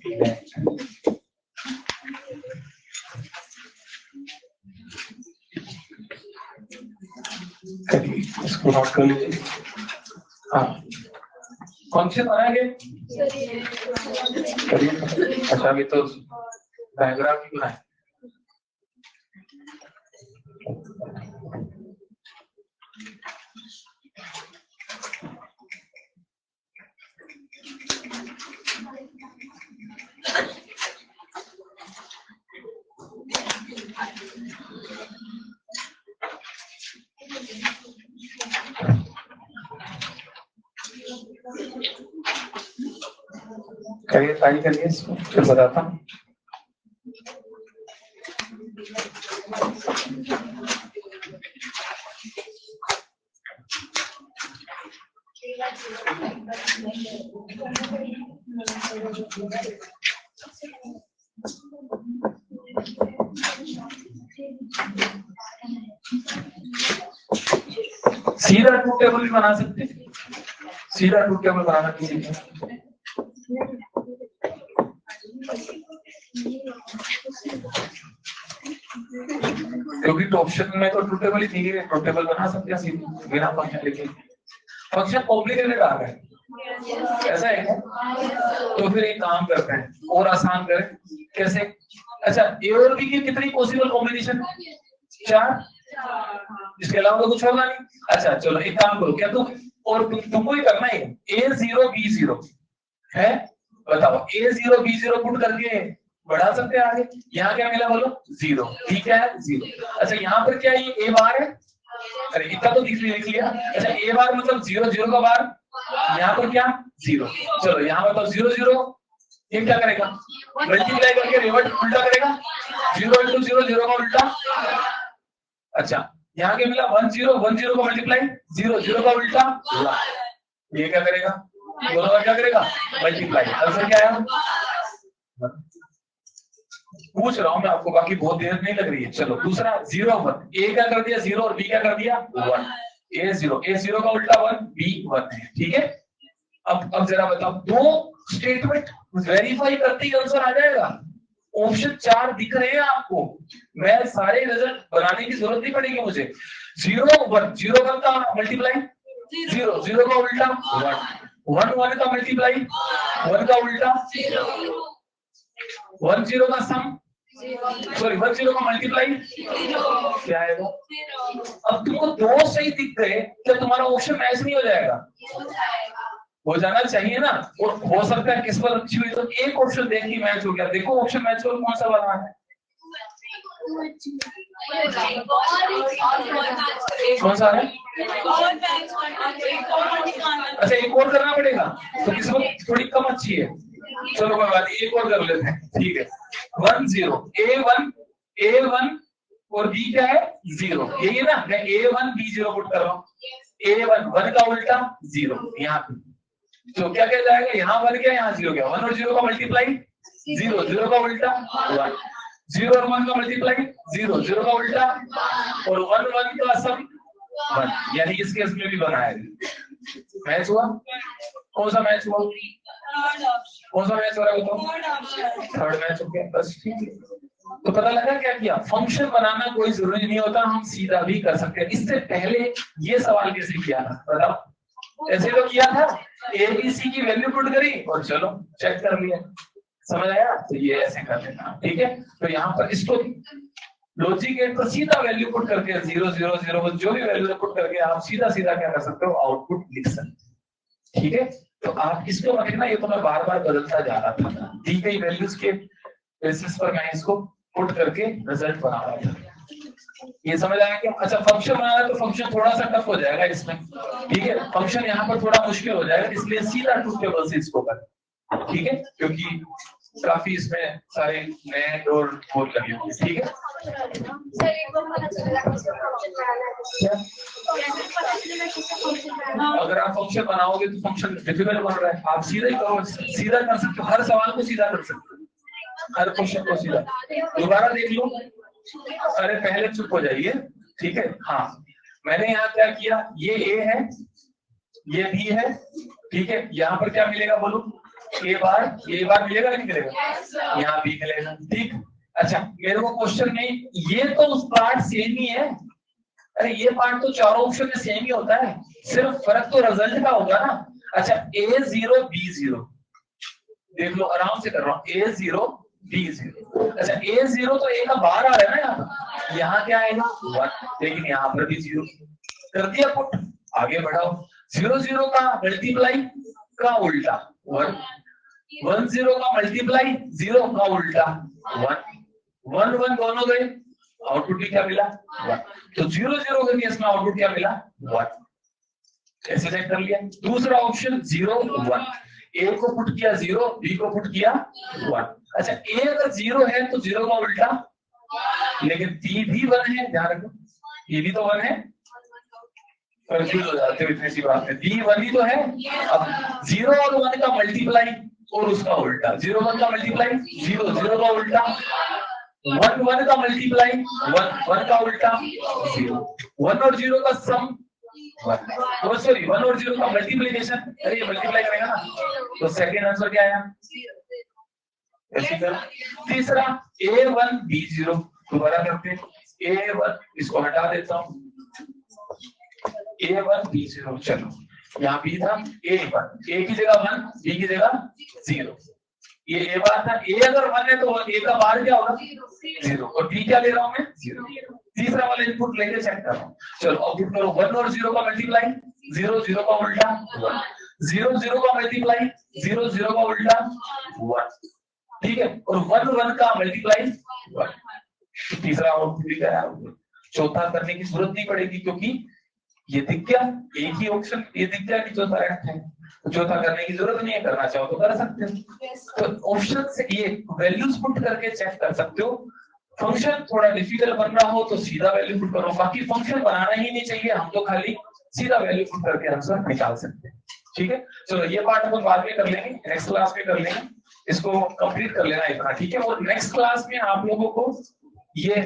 event. इसको नोट कर लीजिए। हाँ फंक्शन बनाएंगे, अच्छा अभी तो डायग्राम ही बनाए। करिए, ट्राई करिए इसको, फिर बताता हूँ। सीधा ट्रूथ टेबल भी बना सकते हैं, सीधा ट्रूथ टेबल बनाना किसी क्योंकि ऑप्शन में तो ट्रूथ टेबल ही दी है, ट्रूथ टेबल बना सकते हैं बिना फंक्शन लिखे। फंक्शन कॉम्प्लिकेटेड आ रहा है ऐसा है क्या? तो फिर एक काम करते हैं और आसान करें, कैसे? अच्छा ए और बी की कितनी पॉसिबल कॉम्बिनेशन? 4, इसके अलावा तो कुछ होगा नहीं। अच्छा चलो एक काम करो, क्या तुम और तुमको ही करना है, A0 B0 है, बताओ A0 B0 पुट करके बढ़ा सकते हैं आगे। यहाँ क्या मिला बोलो? 0, ठीक है 0। अच्छा यहाँ पर क्या ये A बार है, अरे इतना तो लिख लिया। अच्छा A बार मतलब 0 0 का बार, यहाँ पर क्या 0। चलो यहाँ बताओ 0 0, ये क्या करेगा, मल्टीप्लाई करके रिवर्ट उल्टा करेगा, 0 × 0 0 का उल्टा। अच्छा यहाँ क्या मिला 1 0 1 0 का मल्टीप्लाई 0 0 का उल्टा, ये क्या करेगा, दोनों का क्या करेगा मल्टीप्लाई। आंसर क्या है? पूछ रहा हूं मैं आपको, बाकी बहुत देर नहीं लग रही है। चलो दूसरा 0 1, ए क्या कर दिया 0 और बी क्या कर दिया 1। A0 का उल्टा 1, B1 है, ठीक है। अब जरा बताओ, दो स्टेटमेंट वेरीफाई करते ही आंसर आ जाएगा। ऑप्शन 4 दिख रहे हैं आपको, मैं सारे रिजल्ट बनाने की जरूरत नहीं पड़ेगी मुझे। 0 1 0 1 का मल्टीप्लाई 0 0 का उल्टा 1 1 का मल्टीप्लाई 1 का उल्टा 1 0 का सम, सॉरी 1 0 का मल्टीप्लाई क्या आएगा? अब तुमको दो सही दिख गए, क्या तुम्हारा ऑप्शन मैच नहीं हो जाएगा? हो जाना चाहिए ना। और हो सकता है किस्मत अच्छी हुई तो एक ऑप्शन देख के मैच हो गया। देखो ऑप्शन मैच और कौन सा बना है, कौन सा है? अच्छा एक और करना पड़ेगा, तो किस्मत थोड़ी कम अच्छी है। चलो कोई बात नहीं, एक और कर लेते हैं, ठीक है। 1 0 A1 और B क्या है 0, यही है ना। मैं A1 B0 पुट कर रहा हूँ। A1 1 का उल्टा 0, यहाँ पे तो क्या क्या जाएगा, यहाँ 1 गया, यहाँ 0 गया, 1 और 0 का मल्टीप्लाई 0, 0 का उल्टा 1, 0 और 1 का मल्टीप्लाई 0, 0 का उल्टा, और 1 1 का सम 1, यानी इस केस में भी बनाया। मैच हुआ? कौन सा मैच हुआ? कौन सा मैच हो रहा है बताओ? थर्ड मैच हो गया, बस ठीक है। तो पता लगा क्या किया, फंक्शन बनाना कोई जरूरी नहीं होता, हम सीधा भी कर सकते हैं। इससे पहले ये सवाल कैसे किया था बताओ? ऐसे तो किया था, ए बी सी की वैल्यू पुट करी और चलो चेक कर लिया, समझ आया? तो ये ऐसे कर लेना, ठीक है। तो यहाँ पर इसको लॉजिक गेट पर सीधा वैल्यू पुट करके 0 0 0 जो भी वैल्यू पुट करके आप सीधा सीधा क्या कर सकते हो, आउटपुट लिख सकते, ठीक है। तो आप इसको मत लिखना, ये तो मैं बार बार बदलता जा रहा था, दी गई वैल्यूज के बेसिस पर मैं इसको पुट करके रिजल्ट बना रहा था। ये समझ आया क्या? अच्छा, फंक्शन बनाना है तो फंक्शन थोड़ा सा टफ हो जाएगा इसमें, ठीक है। फंक्शन यहाँ पर थोड़ा मुश्किल हो जाएगा, इसलिए सीधा ट्रूथ टेबल से इसको कर, ठीक है, क्योंकि काफी इसमें सारे नए और बोल लगे हुए, ठीक है। अगर आप फंक्शन बनाओगे तो फंक्शन डिफिकल्ट बन रहा है, आप सीधा ही करो, सीधा कर सकते हो, हर सवाल को सीधा कर सकते हो, हर क्वेश्चन को सीधा। दोबारा देख लो, अरे पहले चुप हो जाइए, ठीक है। हाँ, मैंने यहाँ क्या किया, ये ए है, ये बी है, ठीक है। यहाँ पर क्या मिलेगा बोलो, ए बार मिलेगा नहीं मिलेगा, यहाँ बी मिलेगा, ठीक। अच्छा, मेरे को क्वेश्चन में ये तो उस पार्ट सेम ही है, अरे ये पार्ट तो चारों ऑप्शन में सेम ही होता है, सिर्फ फर्क तो रिजल्ट का होगा ना। अच्छा, A0 B0, देख लो आराम से कर रहा हूँ, A0 B0। अच्छा, A0 तो A का बाहर आ रहा है ना, यहाँ क्या आएगा 1, लेकिन यहाँ पर भी 0 कर दिया पुट, आगे बढ़ाओ। 0 0 का मल्टीप्लाई का उल्टा 1, 1 0 का मल्टीप्लाई 0 का उल्टा 1, 1 1 दोनों गए, आउटपुट भी क्या मिला 1। तो 0 0 के केस में आउटपुट क्या मिला 1, ऐसे चेक कर लिया। दूसरा ऑप्शन 0 1, ए को पुट किया 0, बी को पुट किया 1। अच्छा, ए अगर 0 है तो 0 का उल्टा, लेकिन बी भी 1 है, ध्यान रखो, ये भी तो 1 है, कंफ्यूज हो जाते हो इतनी सी बात में, बी 1 ही तो है। अब 0 और 1 का मल्टीप्लाई और उसका उल्टा, 0 1 का मल्टीप्लाई 0 0 का उल्टा, 1 1 का मल्टीप्लाई 1 1 का उल्टा 0, 1 और 0 का सम 1, सॉरी 1 और 0 का मल्टीप्लिकेशन, अरे ये मल्टीप्लाई करेगा ना, तो सेकंड आंसर क्या आया, ऐसे कर। तीसरा A1 B0, दोबारा करते हैं, A1 इसको हटा देता हूं, A1 B0, चलो यहाँ B था, A1, A की जगह 1, B की जगह 0, ये A बार था, A अगर 1 है तो A का बार क्या होगा 0, और B क्या ले रहा हूं मैं 0, तीसरा वाला इनपुट लेके चेक कर रहा हूं। चलो आउटपुट करो, 1 और 0 का मल्टीप्लाई 0 0 का उल्टा 1, 0 0 का मल्टीप्लाई 0 0 का उल्टा 1, ठीक है, और 1 1 का मल्टीप्लाई 1, तीसरा आउटपुट भी क्या है, चौथा करने की जरूरत नहीं पड़ेगी, क्योंकि ये दिख गया, एक ही ऑप्शन ये दिख गया कि चौथा करेक्ट है, तो चौथा करने की जरूरत नहीं है, करना चाहो तो कर सकते हो। तो ऑप्शन से ये वैल्यूज पुट करके चेक कर सकते हो। फंक्शन थोड़ा डिफिकल्ट बन रहा हो तो सीधा वैल्यू पुट करो, बाकी फंक्शन बनाना ही नहीं चाहिए, हम तो खाली सीधा वैल्यू पुट करके आंसर निकाल सकते हैं, ठीक है। चलो ये पार्ट हम बाद में कर लेंगे, नेक्स्ट क्लास में कर लेंगे, इसको कंप्लीट कर लेना इतना, ठीक है। और नेक्स्ट क्लास में आप लोगों को ये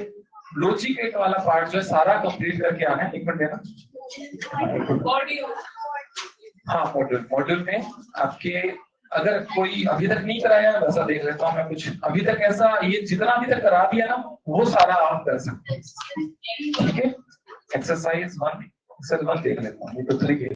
लॉजिक गेट वाला पार्ट जो है सारा कंप्लीट करके आना है। एक मिनट देना, हाँ मॉड्यूल में आपके अगर कोई अभी तक नहीं कराया वैसा देख लेता हूँ मैं, कुछ अभी तक ऐसा, ये जितना अभी तक करा दिया ना वो सारा आप कर सकते हैं, ठीक है। एक्सरसाइज 1 देख लेता हूँ, तो 3 के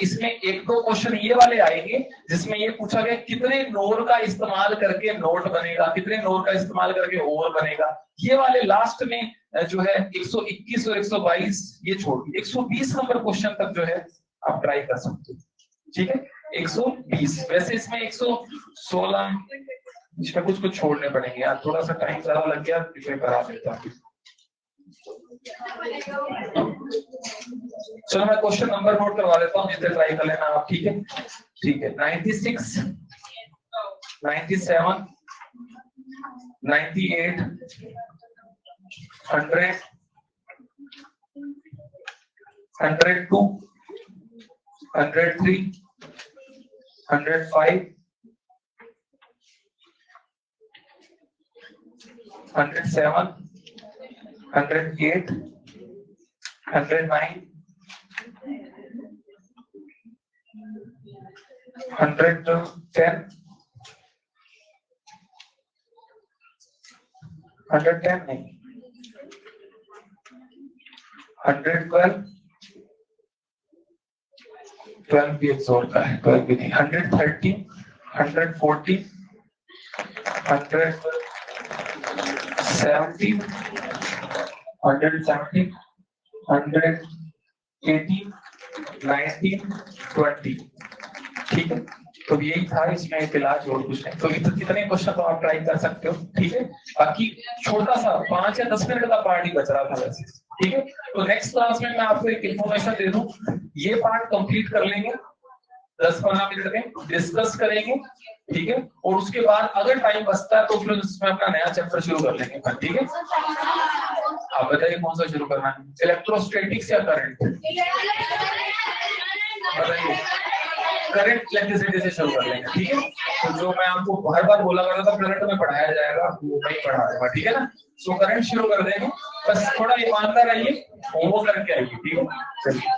इसमें 1-2 क्वेश्चन ये वाले आएंगे जिसमें ये पूछा गया कितने नोर का इस्तेमाल करके नोट बनेगा, कितने नोर का इस्तेमाल करके ओवर बनेगा, ये वाले लास्ट में जो है 121 और 122 ये छोड़ 120 नंबर क्वेश्चन तक जो है आप ट्राई कर सकते हो, ठीक है। 120, वैसे इसमें 116 इसमें कुछ छोड़ने पड़ेंगे यार, थोड़ा सा टाइम ज्यादा लग गया, इसे करा देता हूँ। चलो मैं क्वेश्चन नंबर नोट करवा देता हूँ, जिससे ट्राई कर लेना आप, ठीक है। ठीक है, 96, 97, 98, 100, 102, 103, 105, 107, 108, 109, 110, 110 नहीं, 112, 12 भी एक जोर का है, 12 भी नहीं, 130, 140, 170, 170, 180, 90, 20। ठीक है, तो यही था इसमें एक इलाज और कुछ नहीं। तो इतने क्वेश्चन तो आप ट्राई कर सकते हो। ठीक है, बाकी छोटा सा 5 या 10 मिनट का पार्ट ही बच रहा था वैसे। ठीक है, तो नेक्स्ट क्लास में मैं आपको एक इंफॉर्मेशन दे दूं, ये पार्ट कंप्लीट कर लेंगे 10-15 मिनट में, डिस्कस करेंगे। ठीक है, और उसके बाद अगर टाइम बचता है तो फिर उसमें अपना नया चैप्टर शुरू कर लेंगे। ठीक है, आप बताइए कौन सा शुरू करना है, इलेक्ट्रोस्टैटिक्स या करंट? बताइए, करंट इलेक्ट्रिसिटी से शुरू कर लेंगे। ठीक है, तो जो मैं आपको हर बार बोला करता था करंट में पढ़ाया जाएगा वो वही पढ़ा दूंगा। ठीक है ना, सो करंट शुरू कर देंगे, बस थोड़ा ईमानदार रहिए, होमवर्क करके आइए। ठीक है, चलिए।